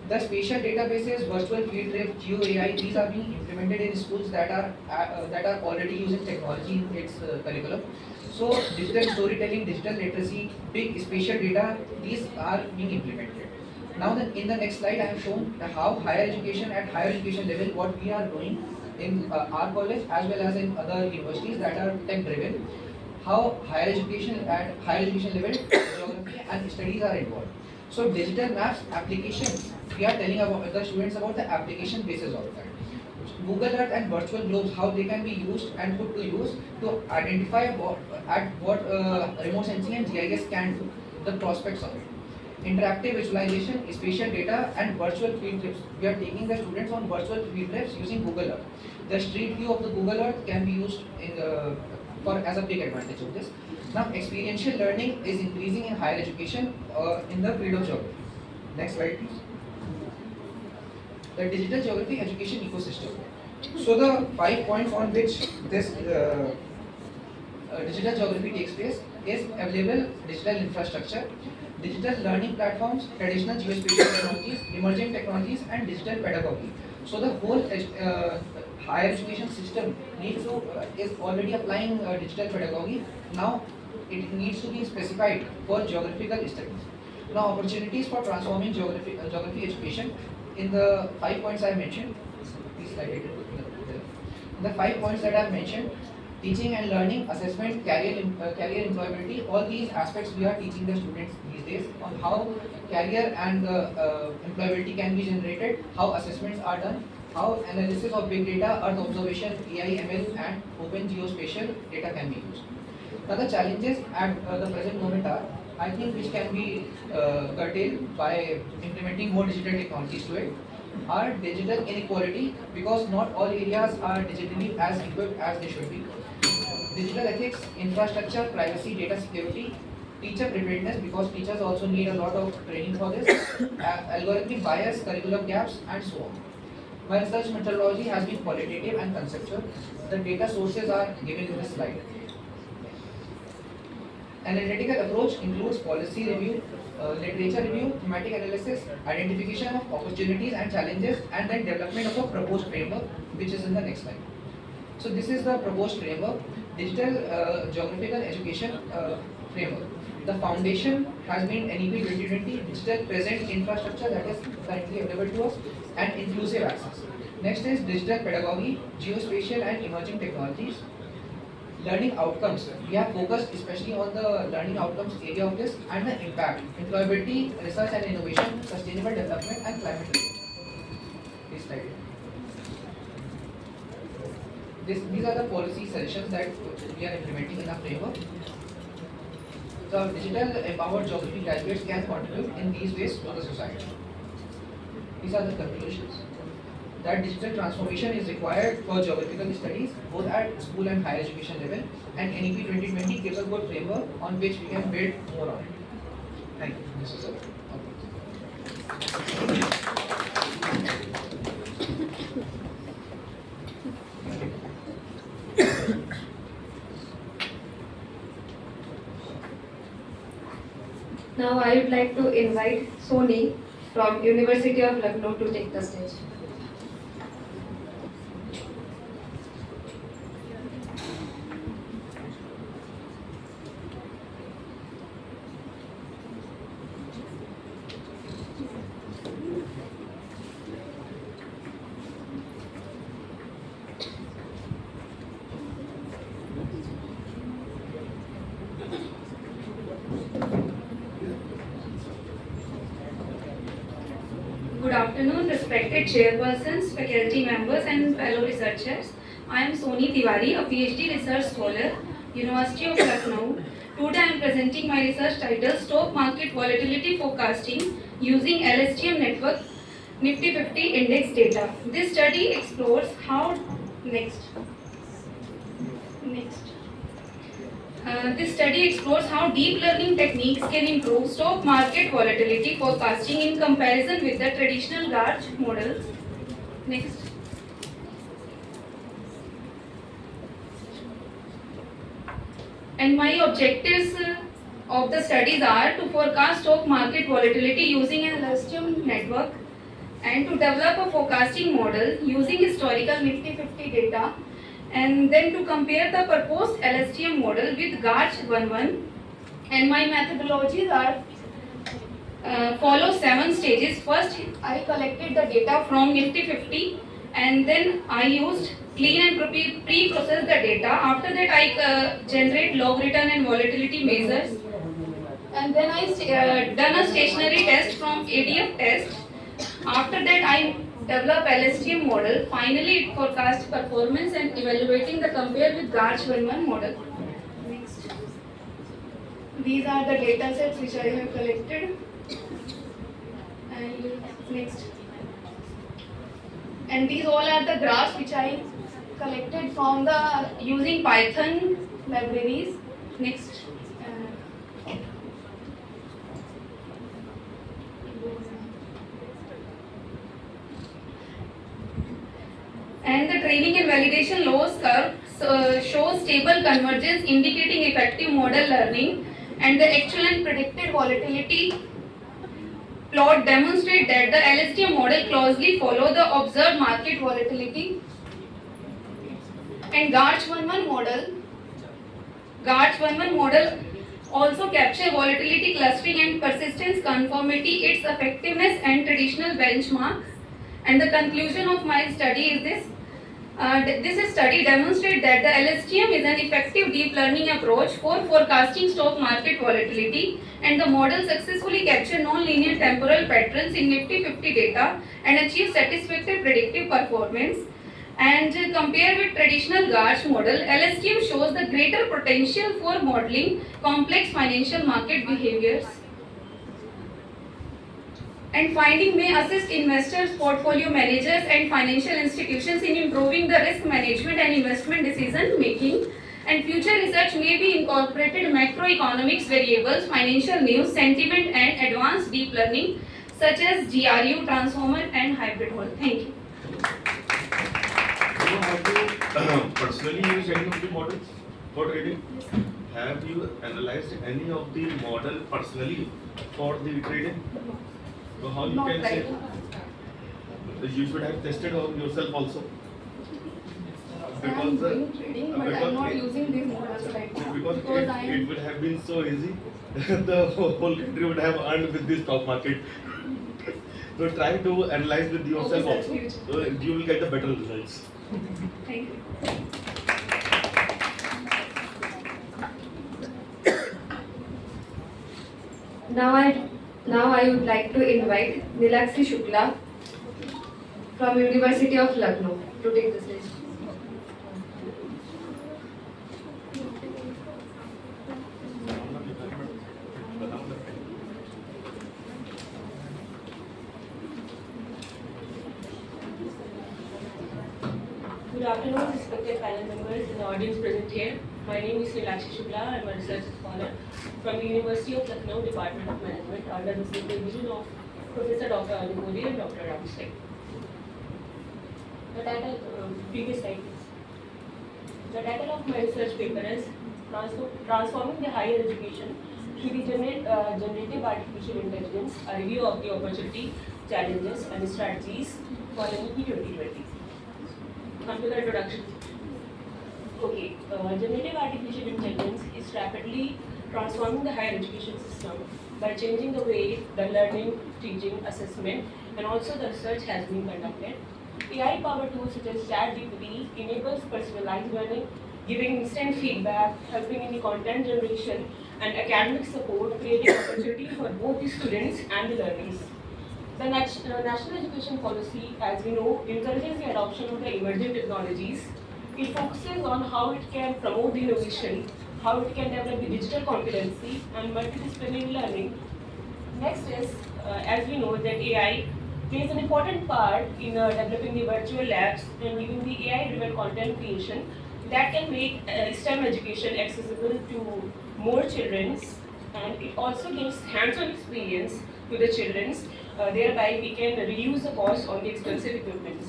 S8: The spatial databases, virtual field trip, GeoAI, these are being implemented in schools that are already using technology in its curriculum. So digital storytelling, digital literacy, big spatial data, these are being implemented. Now in the next slide I have shown how higher education at higher education level, what we are doing in our college as well as in other universities that are tech driven, how higher education at higher education level geography and studies are involved. So digital maps applications, we are telling about the students about the application basis of that. Google Earth and virtual globes, how they can be used and put to use to identify what remote sensing and GIS can do, the prospects of it. Interactive visualization, spatial data and virtual field trips. We are taking the students on virtual field trips using Google Earth. The street view of the Google Earth can be used as a big advantage of this. Now experiential learning is increasing in higher education in the field of geography. Next slide please. The digital geography education ecosystem. So the 5 points on which this digital geography takes place is available digital infrastructure, digital learning platforms, traditional geospatial technologies, emerging technologies and digital pedagogy. So the whole higher education system is already applying digital pedagogy. Now it needs to be specified for geographical studies. Now opportunities for transforming geography education in the 5 points I mentioned. Please slide it. The 5 points that I have mentioned, teaching and learning, assessment, career employability, all these aspects we are teaching the students these days on how career and employability can be generated, how assessments are done, how analysis of big data, earth observation, AI, ML and open geospatial data can be used. Now the challenges at the present moment are, I think, which can be curtailed by implementing more digital technologies to it, are digital inequality because not all areas are digitally as equipped as they should be. Digital ethics, infrastructure, privacy, data security, teacher preparedness because teachers also need a lot of training for this, algorithmic bias, curriculum gaps and so on. My research methodology has been qualitative and conceptual. The data sources are given in this slide. Analytical approach includes policy review, literature review, thematic analysis, identification of opportunities and challenges, and then development of a proposed framework, which is in the next slide. So this is the proposed framework, digital geographical education framework. The foundation has been NEP 2020, digital present infrastructure that is currently available to us, and inclusive access. Next is digital pedagogy, geospatial and emerging technologies. Learning outcomes. We have focused especially on the learning outcomes area of this and the impact, employability, research and innovation, sustainable development and climate change. This slide. These are the policy suggestions that we are implementing in our framework. So digital empowered geography graduates can contribute in these ways to the society. These are the conclusions. That digital transformation is required for geographical studies both at school and higher education level, and NEP 2020 gives a good framework on which we can build more on it. Thank you. This is it.
S1: Now I would like to invite Soni from University of Lucknow to take the stage. Good afternoon, respected chairpersons, faculty members and fellow researchers. I am Soni Tiwari, a PhD research scholar, University of Lucknow. Today I am presenting my research title, Stock Market Volatility Forecasting using LSTM Network Nifty 50 Index Data. This study explores how... This study explores how deep learning techniques can improve stock market volatility forecasting in comparison with the traditional large models. Next. And my objectives of the studies are to forecast stock market volatility using an LSTM network and to develop a forecasting model using historical Nifty 50 data and then to compare the proposed LSTM model with GARCH 11, and my methodologies are follow 7 stages. First, I collected the data from Nifty 50, and then I used clean and pre-process the data. After that, I generate log return and volatility measures, and then I done a stationary test from ADF test. After that, I develop LSTM model. Finally, it forecasts performance and evaluating the compare with GARCH 11 model. Next. These are the data sets which I have collected. And next. And these all are the graphs which I collected from the using Python libraries. Next. And the training and validation loss curve shows stable convergence indicating effective model learning, and the actual and predicted volatility plot demonstrate that the LSTM model closely follow the observed market volatility. And GARCH 11 model also capture volatility clustering and persistence conformity, its effectiveness and traditional benchmark. And the conclusion of my study is this. This study demonstrates that the LSTM is an effective deep learning approach for forecasting stock market volatility, and the model successfully captures non-linear temporal patterns in Nifty 50 data and achieves satisfactory predictive performance. And compared with traditional GARCH model, LSTM shows the greater potential for modeling complex financial market behaviors. And finding may assist investors, portfolio managers and financial institutions in improving the risk management and investment decision making. And future research may be incorporated macroeconomics variables, financial news, sentiment and advanced deep learning such as GRU, transformer and hybrid model. Thank you.
S3: Have you personally used any of the models for trading? Have you analyzed any of the model personally for the trading? So how you
S1: Not
S3: can say
S1: right.
S3: you should have tested on yourself also?
S1: I am doing trading, but I am not using these models right now
S3: Because
S1: I
S3: it would have been so easy. The whole country would have earned with the stock market. So try to analyze with yourself also. So you will get the better results.
S1: Thank you.
S9: Now I would like to invite Nilakshi Shukla from University of Lucknow to take the stage.
S10: Good afternoon, respected panel members and the audience present here. My name is Lakshi Shukla. I am a research scholar from the University of Lucknow Department of Management under the supervision of Professor Dr. Anuboli and Dr. Babasaheb. The title, previous slide please. The title of my research paper is Transforming the Higher Education through the Generative Artificial Intelligence, a review of the opportunity, challenges and strategies for NEP 2020. Come to the introduction. Okay, generative artificial intelligence is rapidly transforming the higher education system by changing the way the learning, teaching, assessment, and also the research has been conducted. AI-powered tools such as ChatGPT enables personalized learning, giving instant feedback, helping in the content generation and academic support, creating opportunity for both the students and the learners. The National Education Policy, as we know, encourages the adoption of the emerging technologies. It focuses on how it can promote the innovation, how it can develop the digital competency and multidisciplinary learning. Next is, as we know, that AI plays an important part in developing the virtual labs and giving the AI-driven content creation that can make STEM education accessible to more children, and it also gives hands-on experience to the children. Thereby, we can reduce the cost on the expensive equipment.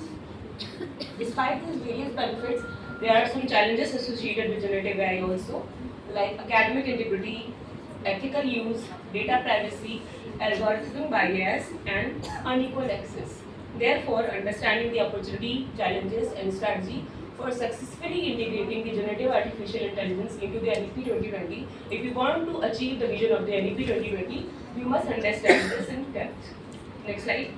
S10: Despite these various benefits, there are some challenges associated with generative AI also, like academic integrity, ethical use, data privacy, algorithm bias, and unequal access. Therefore, understanding the opportunity, challenges, and strategy for successfully integrating the generative artificial intelligence into the NEP 2020. If you want to achieve the vision of the NEP 2020, you must understand this in depth. Next slide.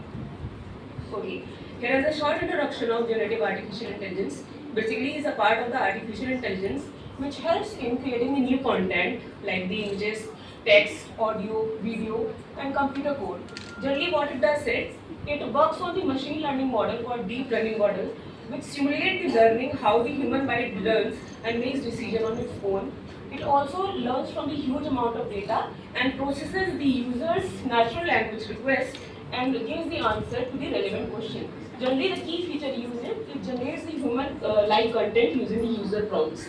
S10: Okay, here is a short introduction of generative artificial intelligence. Basically, is a part of the artificial intelligence which helps in creating the new content like the images, text, audio, video, and computer code. Generally, what it does is it works on the machine learning model called deep learning model, which simulates the learning how the human mind learns and makes decision on its own. It also learns from the huge amount of data and processes the user's natural language request and gives the answer to the relevant question. Generally, the key feature used is it generates the human-like content using the user prompts.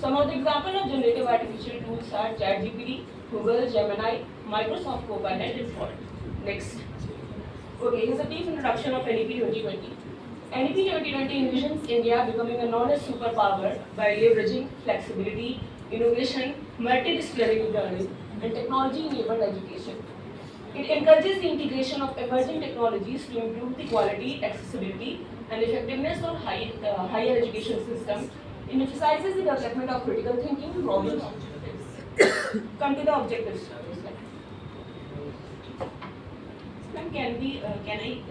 S10: Some of the examples of generative artificial tools are ChatGPT, Google, Gemini, Microsoft Copilot, and more. Next. Okay, here's a brief introduction of NEP 2020. NEP 2020 envisions India becoming a knowledge superpower by leveraging flexibility, innovation, multidisciplinary learning, and technology-enabled education. It encourages the integration of emerging technologies to improve the quality, accessibility, and effectiveness of higher education system. It emphasizes the development of critical thinking, problem solving. Come to the objectives. Ma'am, can I tell you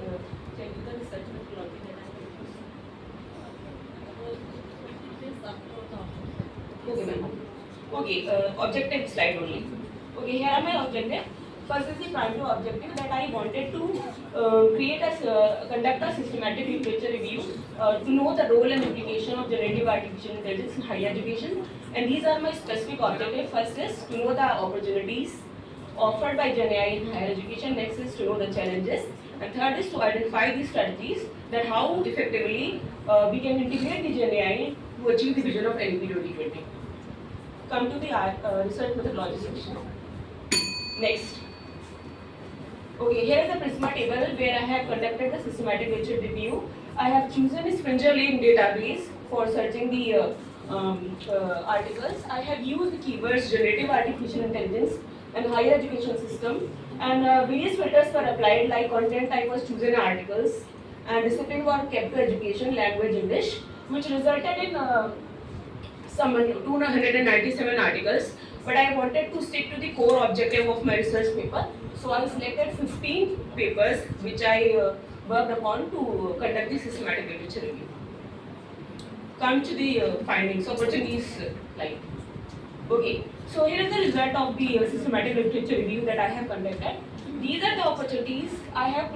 S10: the research methodology that I have used? Okay, ma'am. Okay, objective slide only. Okay, here are my objectives. First is the primary objective that I wanted to conduct a systematic literature review to know the role and implication of generative artificial intelligence in higher education. And these are my specific objectives. First is to know the opportunities offered by Gen AI in higher education. Next is to know the challenges. And third is to identify the strategies that how effectively we can integrate the Gen AI to achieve the vision of NEP 2020. Come to the research methodology section. Next. Okay, here is the Prisma table where I have conducted the systematic literature review. I have chosen a Springer Lane database for searching the articles. I have used the keywords generative artificial intelligence and higher education system, and various filters were applied, like content type was chosen articles and discipline were kept to education, language English, which resulted in some 297 articles. But I wanted to stick to the core objective of my research paper. So I selected 15 papers which I worked upon to conduct the systematic literature review. Come to the findings, opportunities like. Okay, so here is the result of the systematic literature review that I have conducted. These are the opportunities. I have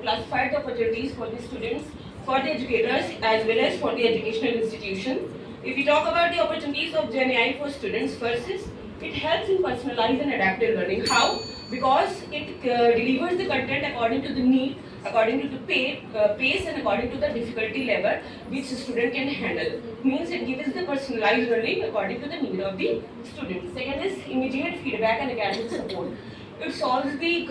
S10: classified the opportunities for the students, for the educators, as well as for the educational institution. If we talk about the opportunities of Gen AI for students, first is it helps in personalized and adaptive learning. How? Because it delivers the content according to the need, according to the pace and according to the difficulty level which the student can handle. Means it gives the personalized learning according to the need of the student. Second is immediate feedback and academic support. It solves the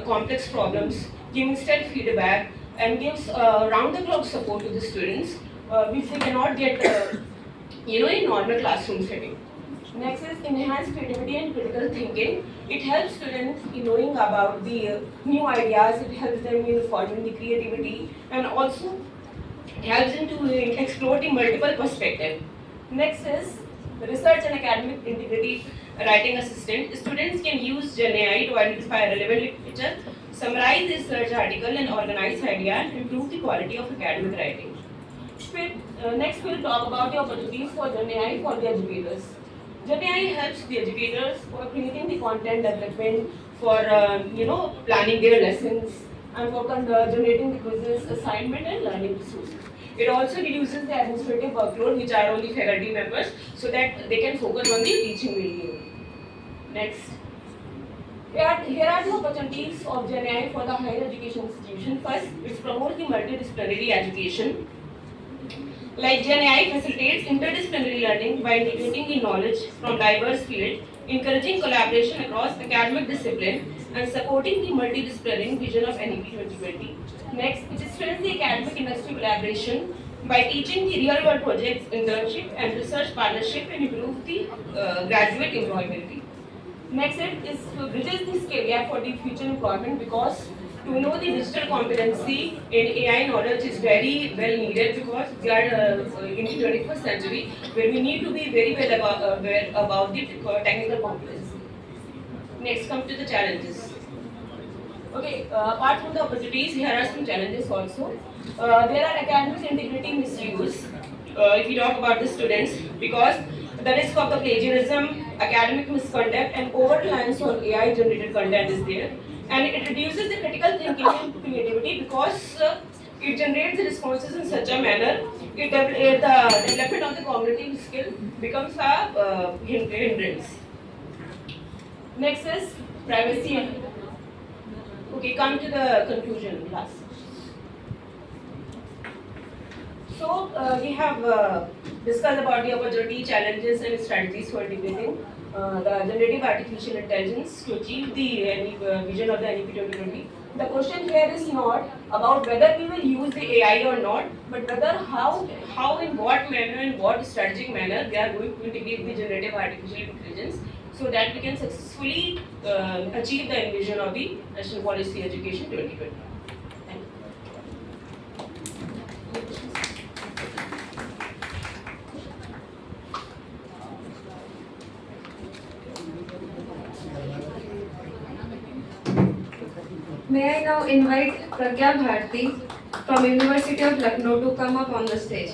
S10: complex problems, gives instant feedback and gives round-the-clock support to the students which they cannot get in normal classroom setting. Next is enhanced creativity and critical thinking. It helps students in knowing about the new ideas, it helps them in forming the creativity and also helps them to explore the multiple perspectives. Next is research and academic integrity writing assistant. Students can use Gen AI to identify relevant literature, summarize the research article and organize ideas to improve the quality of academic writing. Next we'll talk about the opportunities for Gen AI for the educators. Gen AI helps the educators for creating the content development, for planning their lessons, and for generating the quizzes, assignment, and learning resources. It also reduces the administrative workload, which are only faculty members, so that they can focus on the teaching really. Next. Here are the opportunities of Gen AI for the higher education institution. First, it promotes the multidisciplinary education. Like Gen AI facilitates interdisciplinary learning by integrating the knowledge from diverse fields, encouraging collaboration across academic discipline, and supporting the multidisciplinary vision of NEP 2020. Next, it strengthens the academic industry collaboration by teaching the real-world projects, internship, and research partnership and improve the graduate employability. Next, it bridges the skill gap for the future employment because To know the digital competency in AI knowledge is very well needed because we are in the 21st century where we need to be very well aware about the technical competency. Next, come to the challenges. Okay, apart from the opportunities, here are some challenges also. There are academic integrity misuse. If we talk about the students, because the risk of the plagiarism, academic misconduct, and over-reliance on AI-generated content is there, and it reduces the critical thinking and creativity because it generates the responses in such a manner. The development of the cognitive skill becomes a hindrance. Next is privacy and okay, come to the conclusion class. So we have discussed about the opportunity, challenges and strategies for integrating the generative artificial intelligence to achieve the vision of the NEP 2020. The question here is not about whether we will use the AI or not, but whether how in what manner, in what strategic manner we are going to integrate the generative artificial intelligence so that we can successfully achieve the vision of the National Policy Education 2020. Thank you.
S9: May I now invite Pragya Bharti from University of Lucknow to come up on the stage.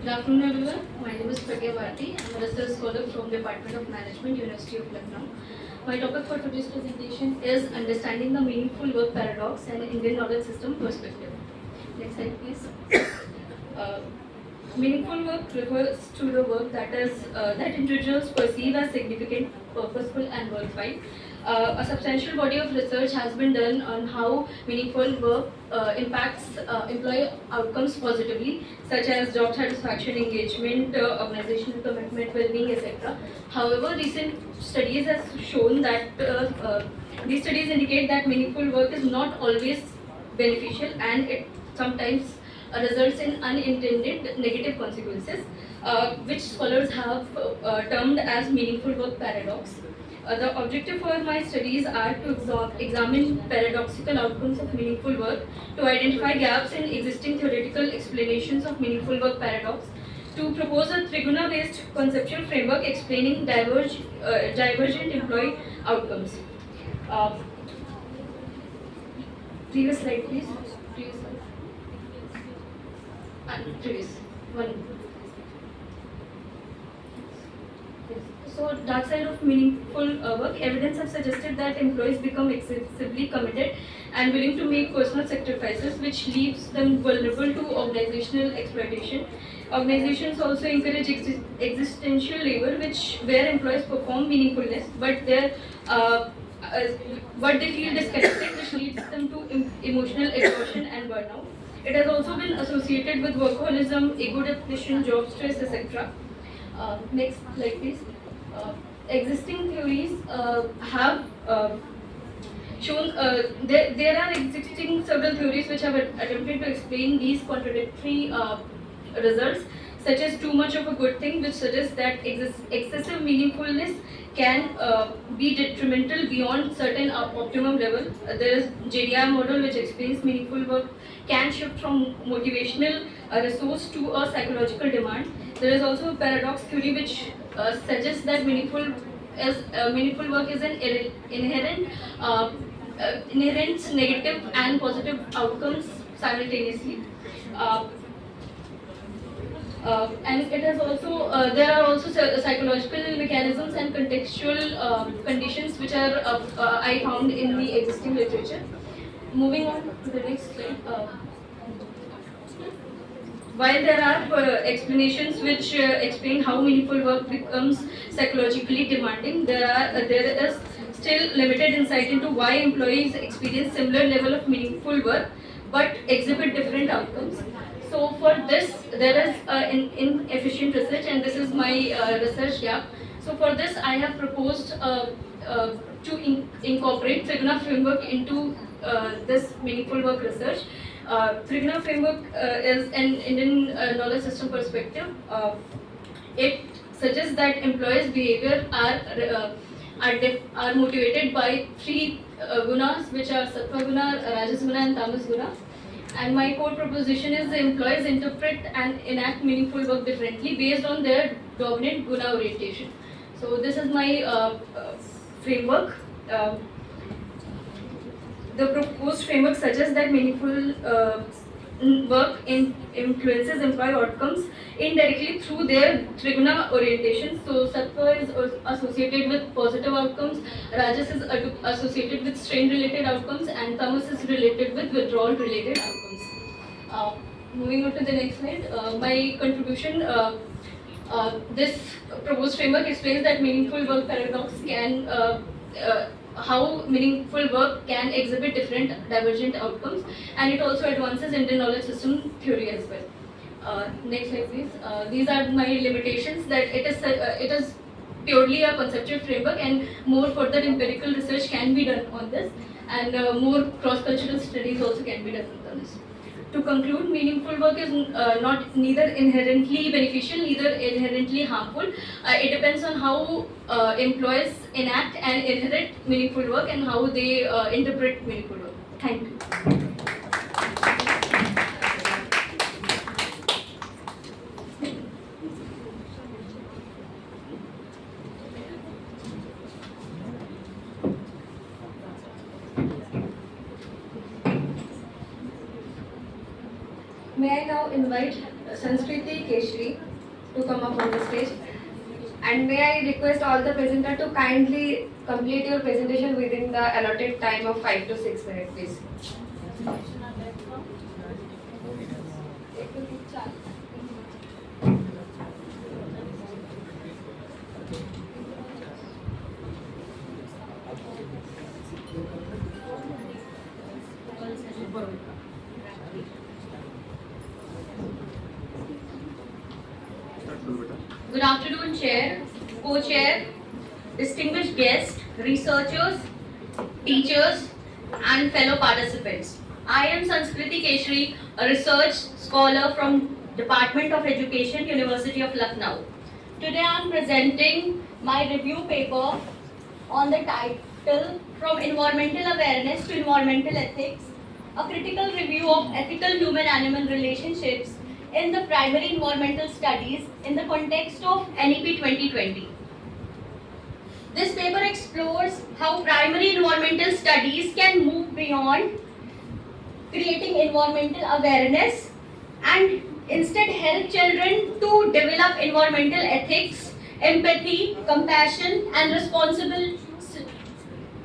S7: Good afternoon, everyone. My name is Pragya Bharti. I'm a research scholar from Department of Management, University of Lucknow. My topic for today's presentation is understanding the meaningful work paradox and Indian knowledge system perspective. Next slide, please. Meaningful work refers to the work that individuals perceive as significant, purposeful, and worthwhile. A substantial body of research has been done on how meaningful work impacts employee outcomes positively, such as job satisfaction, engagement, organizational commitment, well-being, etc. However, recent studies have shown that these studies indicate that meaningful work is not always beneficial, and it sometimes results in unintended negative consequences, which scholars have termed as meaningful work paradox. The objective for my studies are to examine paradoxical outcomes of meaningful work, to identify gaps in existing theoretical explanations of meaningful work paradox, to propose a Triguna-based conceptual framework explaining divergent employee outcomes. Previous slide, please. Previous slide. Previous one. So, dark side of meaningful work, evidence have suggested that employees become excessively committed and willing to make personal sacrifices, which leaves them vulnerable to organizational exploitation. Organizations also encourage existential labor, where employees perform meaningfulness, but they feel disconnected, which leads them to emotional exhaustion and burnout. It has also been associated with workaholism, ego depletion, job stress, etc. Next slide, please. Existing theories have shown there are existing several theories which have attempted to explain these contradictory results, such as too much of a good thing, which suggests that excessive meaningfulness can be detrimental beyond certain optimum level. There is JDI model which explains meaningful work can shift from motivational resource to a psychological demand. There is also a paradox theory which suggests that meaningful work is an inherent negative and positive outcomes simultaneously. And it has also there are also psychological mechanisms and contextual conditions which are I found in the existing literature. Moving on to the next slide. While there are explanations which explain how meaningful work becomes psychologically demanding, there is still limited insight into why employees experience similar level of meaningful work but exhibit different outcomes. So for this, there is inefficient research, and this is my research gap. So for this, I have proposed to incorporate Triguna framework into this meaningful work research. Trigna framework is an Indian knowledge system perspective. It suggests that employees' behavior are motivated by three gunas, which are sattva guna, rajas guna, and tamas guna. And my core proposition is the employees interpret and enact meaningful work differently based on their dominant guna orientation. So this is my framework. The proposed framework suggests that meaningful work influences employee outcomes indirectly through their triguna orientation. So Sattva is associated with positive outcomes, Rajas is associated with strain-related outcomes, and Tamas is related with withdrawal-related outcomes. Moving on to the next slide, my contribution. This proposed framework explains that meaningful work paradox can how meaningful work can exhibit different divergent outcomes, and it also advances Indian knowledge system theory as well. Next slide, please. These are my limitations. That it is purely a conceptual framework, and more further empirical research can be done on this, and more cross-cultural studies also can be done on this. To conclude, meaningful work is neither inherently beneficial, neither inherently harmful. It depends on how employees enact and inherit meaningful work and how they interpret meaningful work. Thank you.
S9: May I now invite Sanskriti Keshri to come up on the stage, and may I request all the presenters to kindly complete your presentation within the allotted time of 5 to 6 minutes, please.
S11: Good afternoon, Chair, Co-Chair, distinguished guests, researchers, teachers, and fellow participants. I am Sanskriti Keshri, a research scholar from Department of Education, University of Lucknow. Today I am presenting my review paper on the title From Environmental Awareness to Environmental Ethics, a critical review of ethical human-animal relationships in the primary environmental studies in the context of NEP 2020. This paper explores how primary environmental studies can move beyond creating environmental awareness and instead help children to develop environmental ethics, empathy, compassion, and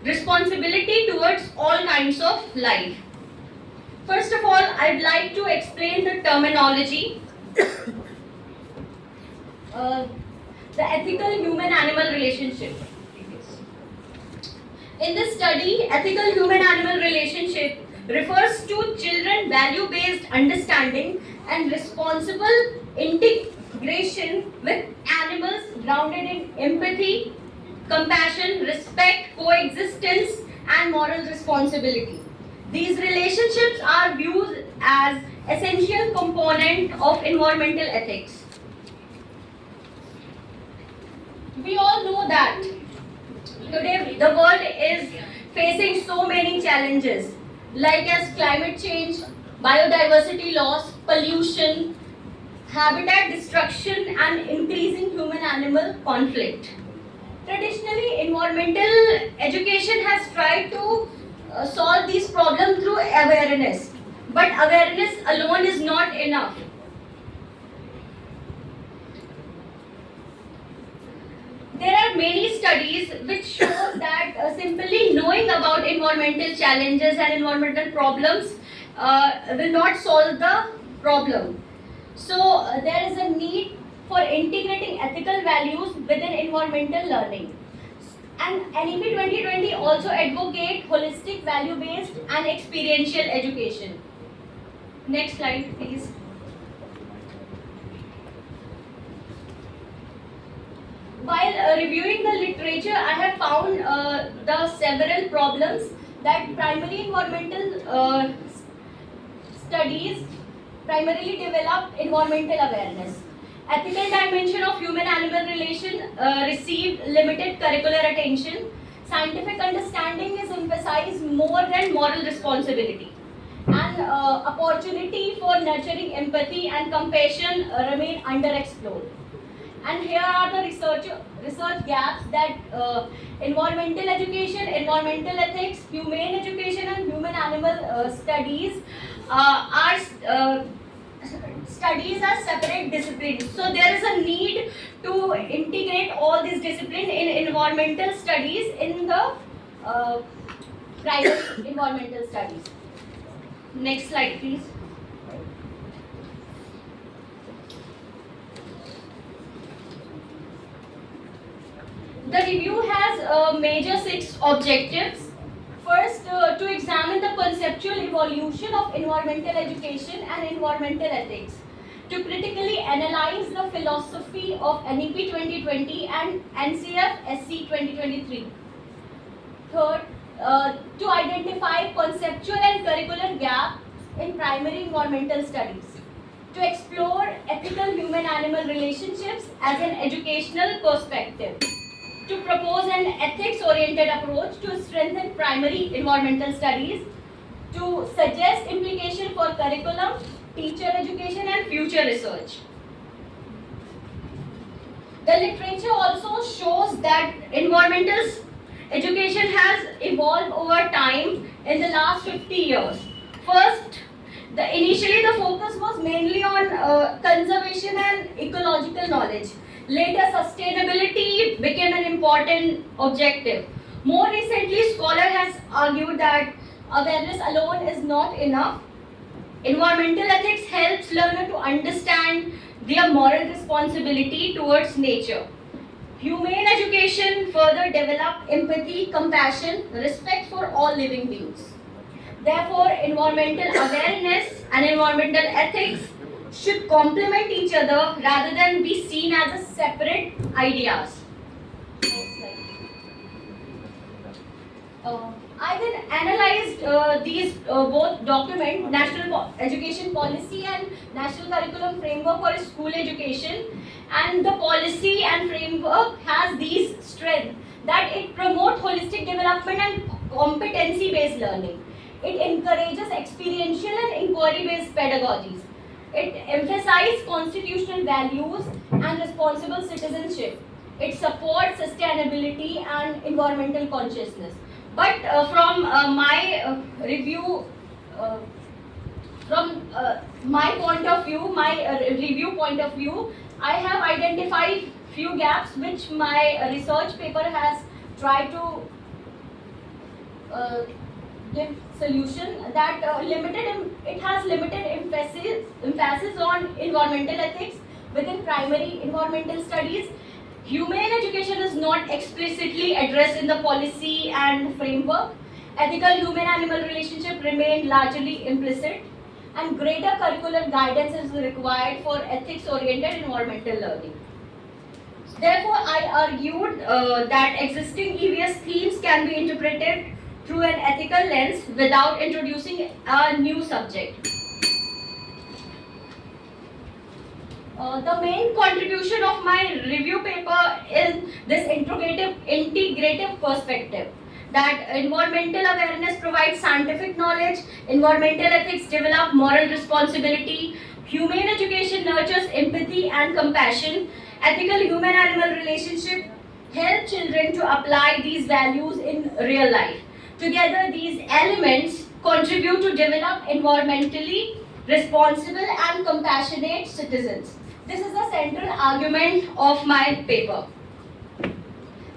S11: responsibility towards all kinds of life. First of all, I'd like to explain the terminology. The ethical human-animal relationship. In this study, ethical human-animal relationship refers to children value-based understanding and responsible integration with animals grounded in empathy, compassion, respect, coexistence, and moral responsibility. These relationships are viewed as essential component of environmental ethics. We all know that today the world is facing so many challenges like as climate change, biodiversity loss, pollution, habitat destruction, and increasing human-animal conflict. Traditionally, environmental education has tried to solve these problems through awareness, but awareness alone is not enough. There are many studies which show that simply knowing about environmental challenges and environmental problems will not solve the problem. So there is a need for integrating ethical values within environmental learning. And NEP 2020 also advocate holistic, value-based and experiential education. Next slide, please. While reviewing the literature, I have found the several problems
S7: that primary environmental studies primarily develop environmental awareness. Ethical dimension of human-animal relation received limited curricular attention. Scientific understanding is emphasized more than moral responsibility. And opportunity for nurturing empathy and compassion remain underexplored. And here are the research gaps that environmental education, environmental ethics, humane education and human-animal studies are studies as separate disciplines. So there is a need to integrate all these disciplines in environmental studies in the private environmental studies. Next slide, please. The review has major 6 objectives. First, to examine the conceptual evolution of environmental education and environmental ethics. To critically analyze the philosophy of NEP 2020 and NCF SC 2023. Third, to identify conceptual and curricular gaps in primary environmental studies. To explore ethical human-animal relationships as an educational perspective. To propose an ethics-oriented approach to strengthen primary environmental studies. To suggest implication for curriculum, teacher education and future research. The literature also shows that environmental education has evolved over time in the last 50 years. First, initially the focus was mainly on conservation and ecological knowledge. Later, sustainability became an important objective. More recently, scholar has argued that awareness alone is not enough. Environmental ethics helps learner to understand their moral responsibility towards nature. Humane education further develop empathy, compassion, respect for all living beings. Therefore, environmental awareness and environmental ethics should complement each other rather than be seen as a separate ideas. I then analyzed these both documents, National Education Policy and National Curriculum Framework for School Education, and the policy and framework has these strengths that it promotes holistic development and competency-based learning. It encourages experiential and inquiry-based pedagogies. It emphasizes constitutional values and responsible citizenship. It supports sustainability and environmental consciousness. But from my review, from my point of view, my review point of view, I have identified few gaps which my research paper has tried to give solution. That it has limited emphasis on environmental ethics within primary environmental studies. Humane education is not explicitly addressed in the policy and framework. Ethical human-animal relationship remain largely implicit, and greater curricular guidance is required for ethics-oriented environmental learning. Therefore, I argued that existing EVS themes can be interpreted through an ethical lens without introducing a new subject. The main contribution of my review paper is this integrative perspective, that environmental awareness provides scientific knowledge, environmental ethics develop moral responsibility, humane education nurtures empathy and compassion, ethical human-animal relationship help children to apply these values in real life. Together, these elements contribute to develop environmentally responsible and compassionate citizens. This is the central argument of my paper.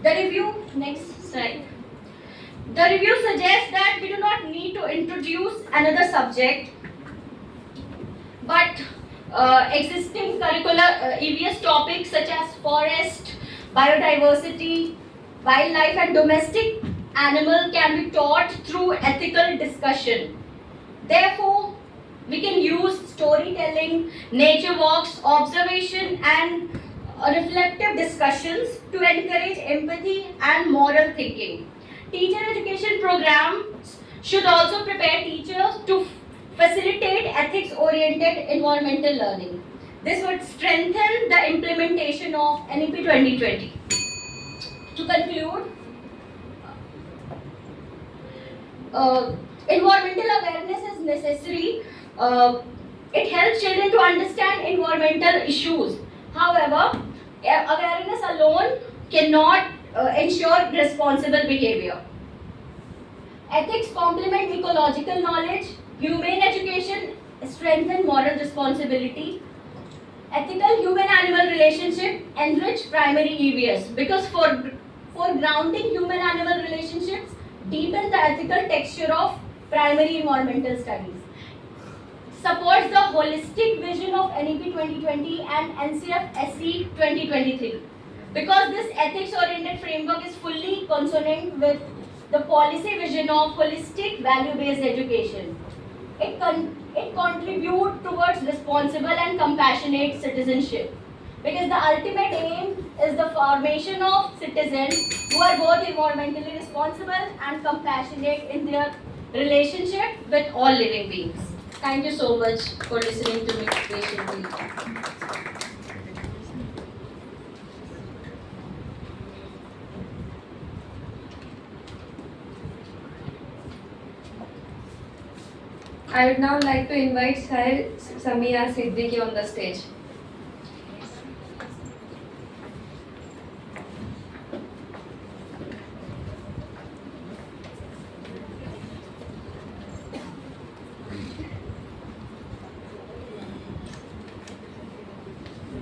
S7: The review, next slide. The review suggests that we do not need to introduce another subject, but existing curricular EVS topics such as forest, biodiversity, wildlife and domestic animal can be taught through ethical discussion. Therefore, we can use storytelling, nature walks, observation and reflective discussions to encourage empathy and moral thinking. Teacher education programs should also prepare teachers to facilitate ethics-oriented environmental learning. This would strengthen the implementation of NEP 2020. To conclude, environmental awareness is necessary. It helps children to understand environmental issues. However, awareness alone cannot ensure responsible behavior. Ethics complement ecological knowledge. Humane education strengthens moral responsibility. Ethical human-animal relationship enrich primary EVS because for grounding human-animal relationships deepen the ethical texture of primary environmental studies. Supports the holistic vision of NEP 2020 and NCF SC 2023 because this ethics-oriented framework is fully consonant with the policy vision of holistic value-based education. It contributes towards responsible and compassionate citizenship because the ultimate aim is the formation of citizens who are both environmentally responsible and compassionate in their relationship with all living beings. Thank you so much for listening to me patiently.
S1: I would now like to invite Sahil Samia Siddiqui on the stage.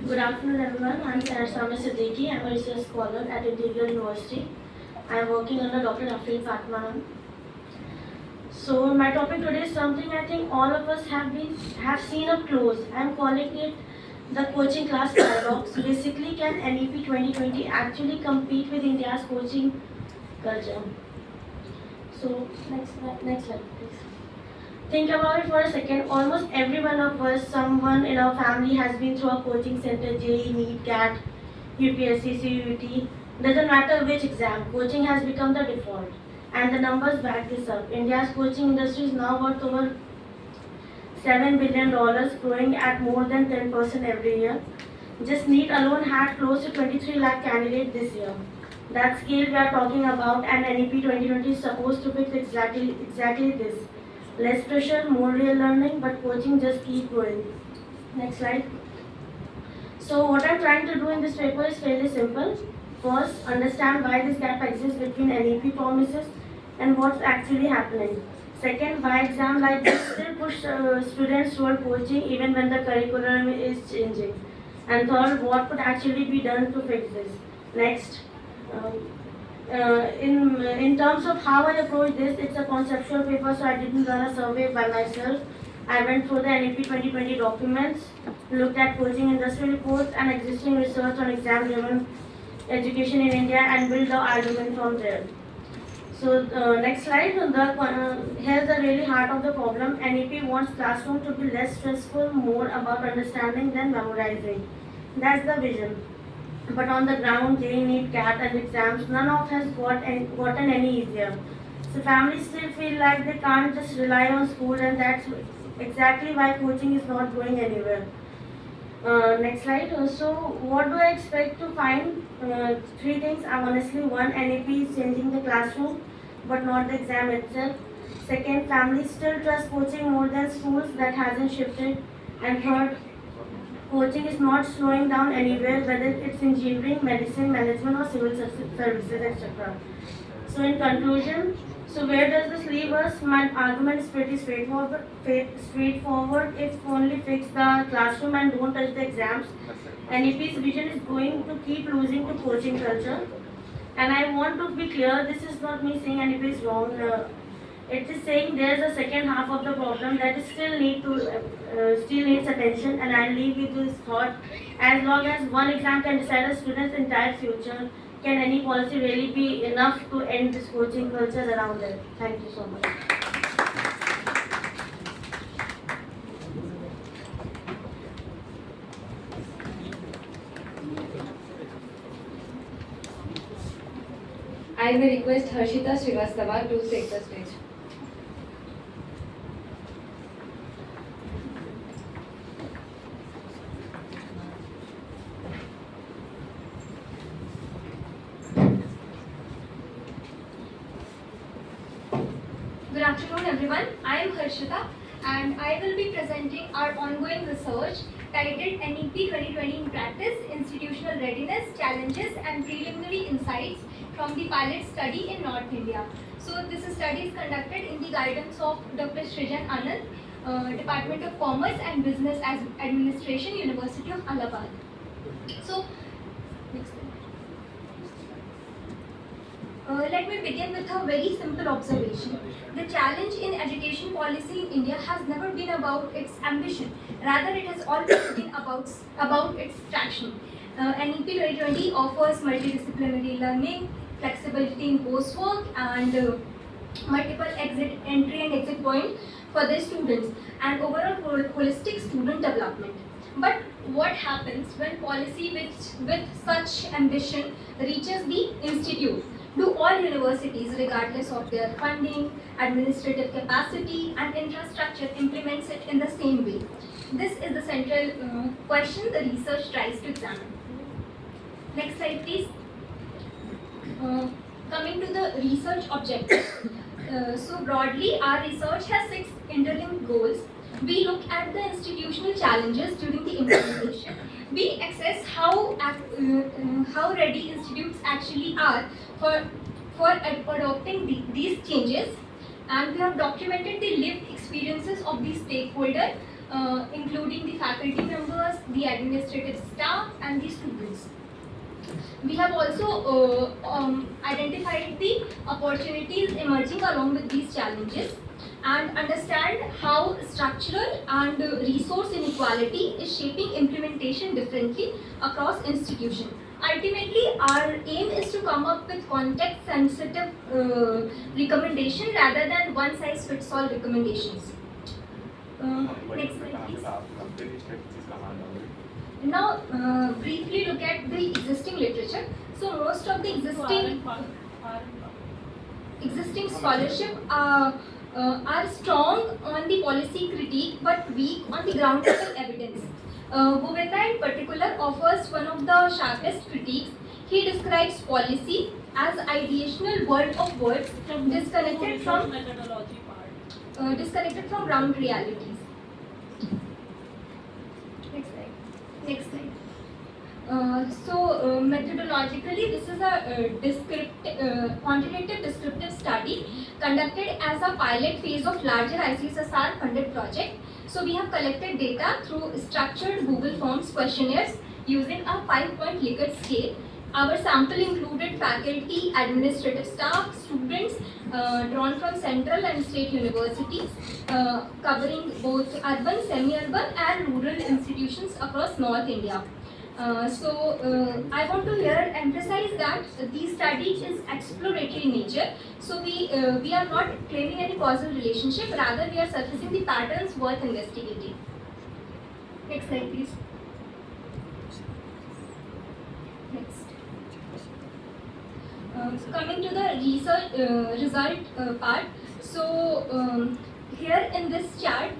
S12: Good afternoon everyone, I am Samia Siddiqui. I am a research scholar at Integral University. I am working under Dr. Afreen Fatma. So my topic today is something I think all of us have seen up close. I am calling it the coaching class paradox. Basically, can NEP 2020 actually compete with India's coaching culture? So next slide please. Think about it for a second. Almost every one of us, someone in our family has been through a coaching center, JEE, NEET, CAT, UPSC, CUT. Doesn't matter which exam, coaching has become the default. And the numbers back this up. India's coaching industry is now worth over $7 billion, growing at more than 10% every year. Just NEET alone had close to 23 lakh candidates this year. That scale we are talking about, and NEP 2020 is supposed to fix exactly this. Less pressure, more real learning, but coaching just keep growing. Next slide. So what I'm trying to do in this paper is fairly simple. First, understand why this gap exists between NEP promises and what's actually happening. Second, why exams like this still push students toward coaching even when the curriculum is changing. And third, what could actually be done to fix this. Next, in terms of how I approach this, it's a conceptual paper, so I didn't run a survey by myself. I went through the NEP 2020 documents, looked at coaching industry reports and existing research on exam-driven education in India and build the argument from there. So next slide, here's the really heart of the problem. NEP wants classroom to be less stressful, more about understanding than memorizing. That's the vision. But on the ground, JEE, NEET, CAT and exams, none of us gotten any easier. So families still feel like they can't just rely on school, and that's exactly why coaching is not going anywhere. Next slide. So what do I expect to find? Three things. Honestly, one, NEP is changing the classroom, but not the exam itself. Second, families still trust coaching more than schools. That hasn't shifted. And third, coaching is not slowing down anywhere, whether it's engineering, medicine, management, or civil services, etc. So in conclusion, so where does this leave us? My argument is pretty straightforward. If only fix the classroom and don't touch the exams, NEP's vision is going to keep losing to coaching culture. And I want to be clear, this is not me saying NEP is wrong. It is saying there is a second half of the problem that still needs attention, and I'll leave with this thought. As long as one exam can decide a student's entire future, can any policy really be enough to end this coaching culture around it? Thank you so much.
S1: I I may request Harshita Srivastava to take the stage.
S7: Good afternoon, everyone. I am Harshita, and I will be presenting our ongoing research titled NEP 2020 in Practice, Institutional Readiness, Challenges and Preliminary Insights from the Pilot Study in North India. So this study is conducted in the guidance of Dr. Srijan Anand, Department of Commerce and Business Administration, University of Allahabad. So, next slide. Let me begin with a very simple observation. The challenge in education policy in India has never been about its ambition. Rather, it has always been about its traction. NEP 2020 offers multidisciplinary learning, flexibility in coursework, and multiple entry and exit points for the students, and overall holistic student development. But what happens when policy with such ambition reaches the institute? Do all universities, regardless of their funding, administrative capacity, and infrastructure, implements it in the same way? This is the central question the research tries to examine. Next slide, please. Coming to the research objectives. So broadly, our research has 6 interlinked goals. We look at the institutional challenges during the implementation. We assess how ready institutes actually are for adopting these changes, and we have documented the lived experiences of the stakeholders, including the faculty members, the administrative staff, and the students. We have also identified the opportunities emerging along with these challenges and understand how structural and resource inequality is shaping implementation differently across institutions. Ultimately, our aim is to come up with context-sensitive recommendation rather than one-size-fits-all recommendations. Next slide, please. Now, briefly look at the existing literature. So, most of the existing scholarship are strong on the policy critique but weak on the ground level evidence. Govinda in particular offers one of the sharpest critiques. He describes policy as ideational world of words disconnected from ground realities. Next slide. Methodologically, this is a quantitative descriptive study conducted as a pilot phase of larger ICSSR funded project. So we have collected data through structured Google Forms questionnaires using a 5-point Likert scale. Our sample included faculty, administrative staff, students drawn from central and state universities, covering both urban, semi-urban and rural institutions across North India. I want to here emphasize that the study is exploratory in nature. So we are not claiming any causal relationship, rather we are surfacing the patterns worth investigating. Next slide, please. Next. Coming to the research result part. So here in this chart,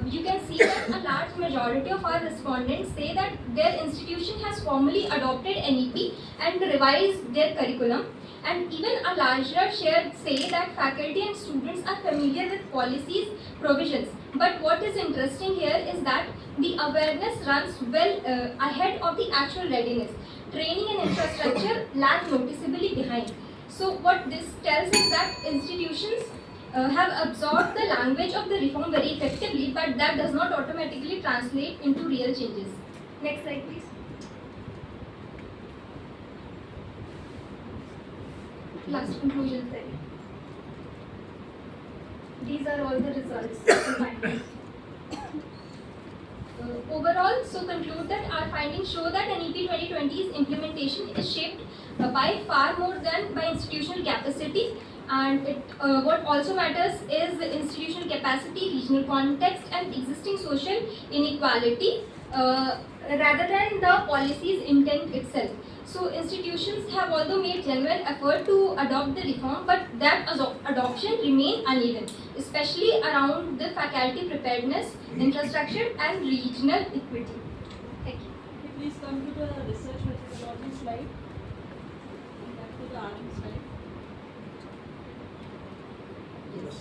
S7: you can see that a large majority of our respondents say that their institution has formally adopted NEP and revised their curriculum, and even a larger share say that faculty and students are familiar with policies provisions. But what is interesting here is that the awareness runs well ahead of the actual readiness. Training and infrastructure lag noticeably behind. So what this tells is that institutions have absorbed the language of the reform very effectively, but that does not automatically translate into real changes. Next slide, please. Last conclusion. These are all the results and findings. Overall, so conclude that our findings show that NEP 2020's implementation is shaped by far more than by institutional capacity, and what also matters is the institutional capacity, regional context, and existing social inequality rather than the policy's intent itself. So institutions have although made genuine effort to adopt the reform, but that adoption remain uneven, especially around the faculty preparedness, infrastructure and regional equity. Thank you.
S4: Please come to the research methodology slide. Come back to the RM slide. Yes.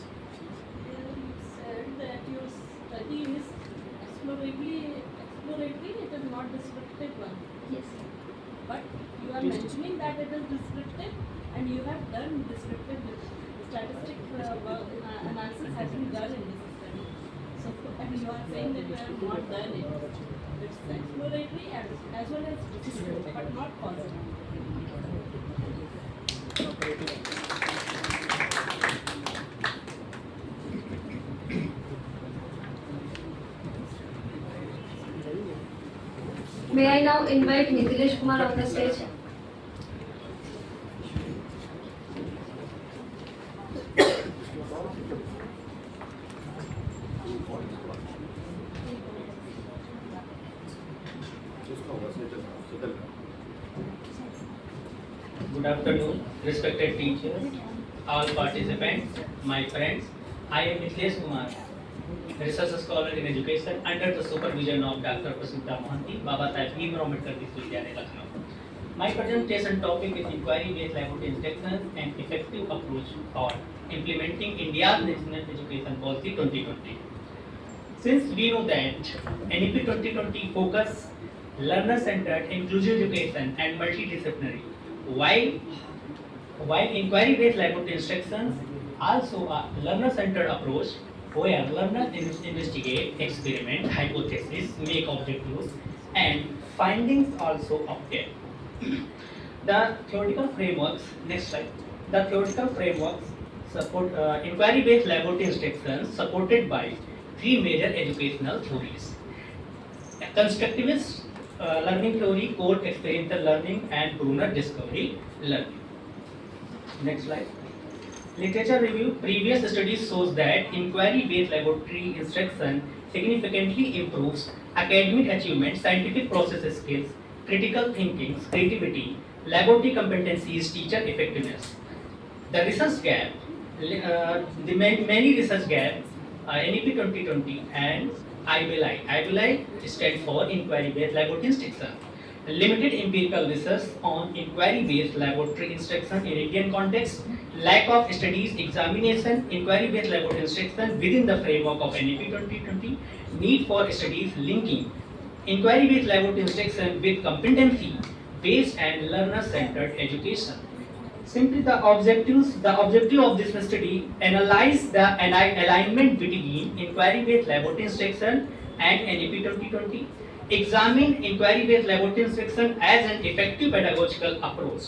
S4: Here you said that your study is exploratory, it is not descriptive one.
S7: Yes.
S4: But you are mentioning that it is descriptive and you have done descriptive statistic analysis has been done in this study. So, and you are saying that you have not done it. It's exploratory as well as descriptive, but not positive.
S1: May I now invite Nitilesh Kumar on the stage?
S13: Good afternoon, respected teachers, all participants, my friends. I am Nitilesh Kumar, research scholar in education under the supervision of Dr. Prasudha Mohanty, Babasaheb, Bhimrao, Lucknow. My presentation topic is inquiry-based laboratory instructions and effective approach for implementing India's National Education Policy 2020. Since we know that NEP 2020 focus learner-centered, inclusive education and multidisciplinary, while inquiry-based laboratory instructions also a learner-centered approach where learners investigate, experiment, hypothesis, make objectives, and findings also obtained. The theoretical frameworks, next slide. The theoretical frameworks support inquiry-based laboratory instructions supported by three major educational theories: constructivist learning theory, core experiential learning, and Brunner discovery learning. Next slide. Literature review. Previous studies shows that inquiry-based laboratory instruction significantly improves academic achievement, scientific process skills, critical thinking, creativity, laboratory competencies, teacher effectiveness. The research gap, many research gaps, NEP 2020 and IBLI stands for inquiry-based laboratory instruction. Limited empirical research on inquiry-based laboratory instruction in Indian context, lack of studies, examination, inquiry-based laboratory instruction within the framework of NEP 2020, need for studies linking inquiry-based laboratory instruction with competency-based and learner-centered education. Simply the objective of this study analyze the alignment between inquiry-based laboratory instruction and NEP 2020, examine inquiry-based laboratory instruction as an effective pedagogical approach.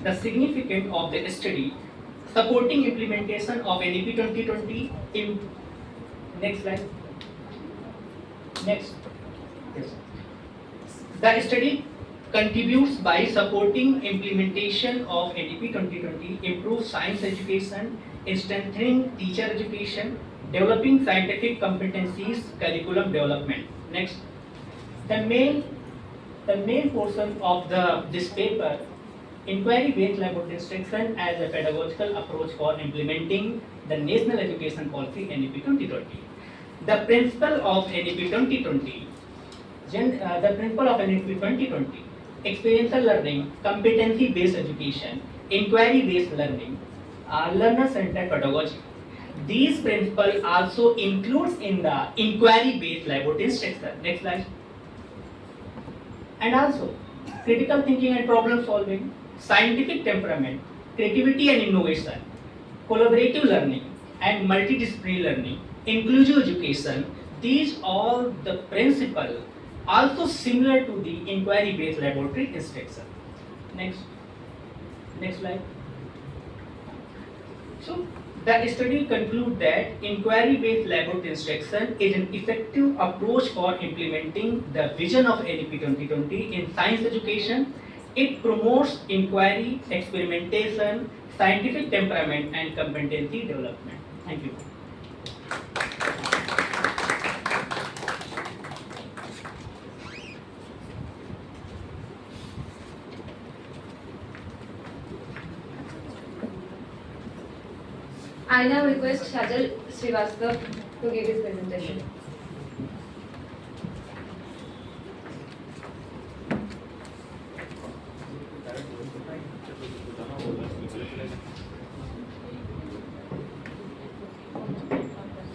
S13: The significance of the study supporting implementation of NEP 2020 in next slide. Next. Yes. The study contributes by supporting implementation of NEP 2020, improve science education, strengthening teacher education, developing scientific competencies, curriculum development. Next. The main portion of this paper, inquiry-based laboratory instruction as a pedagogical approach for implementing the National Education Policy NEP 2020. The principle of NEP 2020, experiential learning, competency-based education, inquiry-based learning, learner-centered pedagogy. These principles also includes in the inquiry-based laboratory instruction. Next slide. And also, critical thinking and problem solving, scientific temperament, creativity and innovation, collaborative learning, and multidisciplinary learning, inclusive education. These all the principles also similar to the inquiry-based laboratory instruction. Next slide. So the study concludes that inquiry-based laboratory instruction is an effective approach for implementing the vision of NEP 2020 in science education. It promotes inquiry, experimentation, scientific temperament, and competency development. Thank you.
S1: I now request Sajal Srivastav to give his presentation.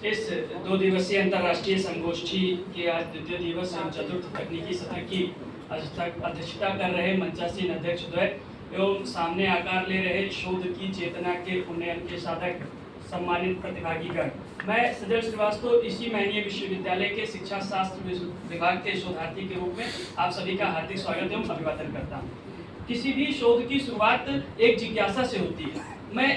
S14: इस 2 दिवसीय अंतर्राष्ट्रीय संगोष्ठी के आज द्वितीय दिवस एवं चतुर्थ तकनीकी सत्र की अध्यक्षता कर रहे मंचासीन अध्यक्ष द्वय एवं सामने आकार ले रहे शोध की चेतना के उन्नयन के साधक सम्मानित प्रतिभागीगण, मैं सजल श्रीवास्तव इसी माननीय विश्वविद्यालय के शिक्षा शास्त्र विभाग के शोधार्थी के रूप में आप सभी का हार्दिक स्वागत एवं अभिवादन करता हूँ। किसी भी शोध की शुरुआत एक जिज्ञासा से होती है। मेरे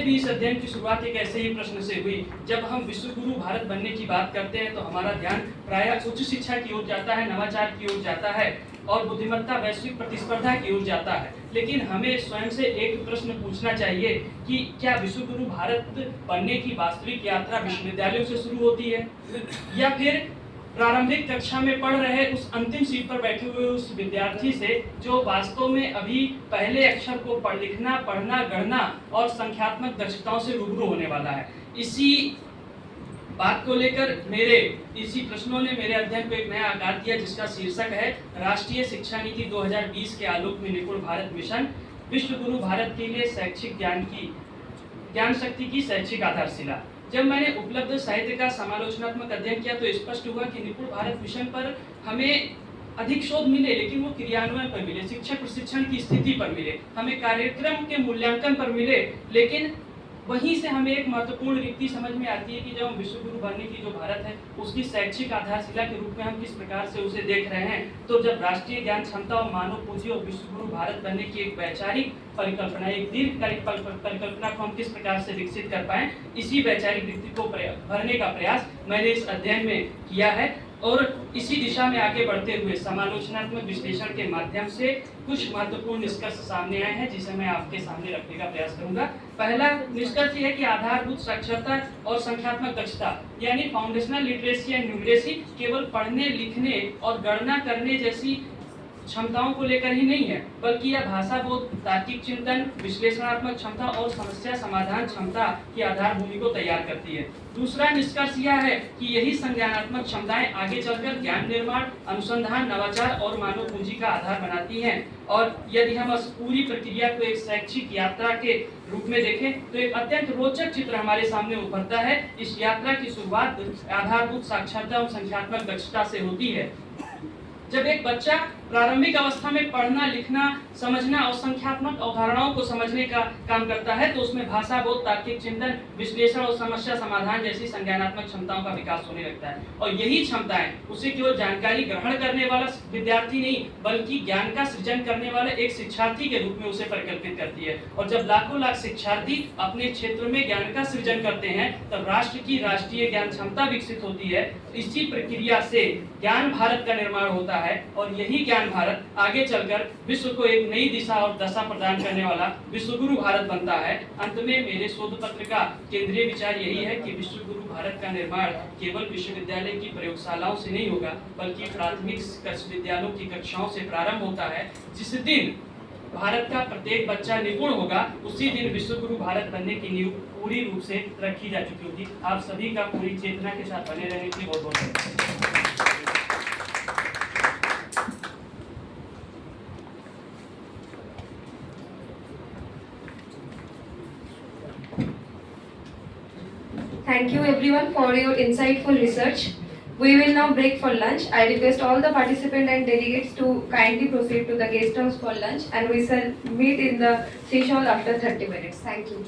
S14: भी इस अध्ययन की शुरुआत एक ऐसे ही प्रश्न से हुई। जब हम विश्व गुरु भारत बनने की बात करते हैं तो हमारा ध्यान प्रायः उच्च शिक्षा की ओर जाता है, नवाचार की ओर जाता है और बुद्धिमत्ता वैश्विक प्रतिस्पर्धा की ओर जाता है। लेकिन हमें स्वयं से एक प्रश्न पूछना चाहिए कि क्या विश्व गुरु भारत बनने की वास्तविक यात्रा विश्वविद्यालयों से शुरू होती है या फिर प्रारंभिक कक्षा में पढ़ रहे उस अंतिम सीट पर बैठे हुए उस विद्यार्थी से जो वास्तव में अभी पहले अक्षर को लिखना, पढ़ना, गढ़ना और संख्यात्मक दक्षताओं से रूबरू होने वाला है। इसी बात को लेकर इसी प्रश्नों ने मेरे अध्ययन को एक नया आकार दिया, जिसका शीर्षक है राष्ट्रीय शिक्षा नीति 2020 के आलोक में निपुण भारत मिशन, विश्व गुरु भारत के लिए शैक्षिक ज्ञान शक्ति की शैक्षिक आधारशिला। जब मैंने उपलब्ध साहित्य का समालोचनात्मक अध्ययन किया तो स्पष्ट हुआ कि निपुण भारत मिशन पर हमें अधिक शोध मिले, लेकिन वो क्रियान्वयन पर मिले, शिक्षक प्रशिक्षण की स्थिति पर मिले, हमें कार्यक्रम के मूल्यांकन पर मिले। लेकिन वहीं से हमें एक महत्वपूर्ण रिक्ति समझ में आती है कि जब हम विश्व गुरु बनने की जो भारत है उसकी शैक्षिक आधारशिला के रूप में हम किस प्रकार से उसे देख रहे हैं। तो जब राष्ट्रीय ज्ञान क्षमता और मानव पूंजी और विश्व गुरु भारत बनने की एक वैचारिक परिकल्पना, एक दीर्घकालिक परिकल्पना को हम किस प्रकार से विकसित कर पाएं, इसी वैचारिक रिक्ति को भरने का प्रयास मैंने इस अध्ययन में किया है। और इसी दिशा में आगे बढ़ते हुए समालोचनात्मक विश्लेषण के माध्यम से कुछ महत्वपूर्ण निष्कर्ष सामने आए हैं, जिसे मैं आपके सामने रखने का प्रयास करूंगा। पहला निष्कर्ष यह है कि आधारभूत साक्षरता और संख्यात्मक दक्षता यानी फाउंडेशनल लिटरेसी एंड न्यूमरेसी केवल पढ़ने, लिखने और गणना करने जैसी क्षमताओं को लेकर ही नहीं है, बल्कि यह भाषा बोध, तार्किक चिंतन, विश्लेषणात्मक क्षमता और समस्या समाधान क्षमता की आधार भूमि को तैयार करती है। दूसरा निष्कर्ष यह है कि यही संज्ञानात्मक क्षमताएं आगे चलकर ज्ञान निर्माण, अनुसंधान, नवाचार और मानव पूंजी का आधार बनाती हैं। और यदि हम इस पूरी प्रक्रिया को एक शैक्षिक यात्रा के रूप में देखें तो एक अत्यंत रोचक चित्र हमारे सामने उभरता है। इस यात्रा की शुरुआत आधारभूत साक्षरता और संख्यात्मक दक्षता से होती है। जब एक बच्चा प्रारंभिक अवस्था में पढ़ना, लिखना, समझना और संख्यात्मक अवधारणाओं को समझने का काम करता है तो उसमें भाषा बोध, तार्किक चिंतन, विश्लेषण और समस्या समाधान जैसी संज्ञानात्मक क्षमताओं का विकास होने लगता है। और यही क्षमताएं उसे केवल जानकारी ग्रहण करने वाला विद्यार्थी नहीं बल्कि ज्ञान का सृजन करने वाले एक शिक्षार्थी के रूप में उसे परिकल्पित करती है। और जब लाखों लाख शिक्षार्थी अपने क्षेत्र में ज्ञान का सृजन करते हैं तब राष्ट्र की राष्ट्रीय ज्ञान क्षमता विकसित होती है। इसी प्रक्रिया से ज्ञान भारत का निर्माण होता है और यही ज्ञान भारत आगे चलकर विश्व को एक नई दिशा और दशा प्रदान करने वाला विश्व गुरु भारत बनता है। अंत में मेरे शोध पत्र का केंद्रीय विचार यही है कि विश्व गुरु भारत का निर्माण केवल विश्वविद्यालय की प्रयोगशालाओं से नहीं होगा बल्कि प्राथमिक विद्यालयों की कक्षाओं से प्रारंभ होता है। जिस दिन भारत का प्रत्येक बच्चा निपुण होगा उसी दिन विश्व गुरु भारत बनने की नींव पूरी रूप से रखी जा चुकी होगी। आप सभी का पूरी चेतना के साथ बने रहने के लिए बहुत बहुत धन्यवाद।
S1: Thank you everyone for your insightful research. We will now break for lunch. I request all the participants and delegates to kindly proceed to the guest house for lunch and we shall meet in the fish hall after 30 minutes. Thank you.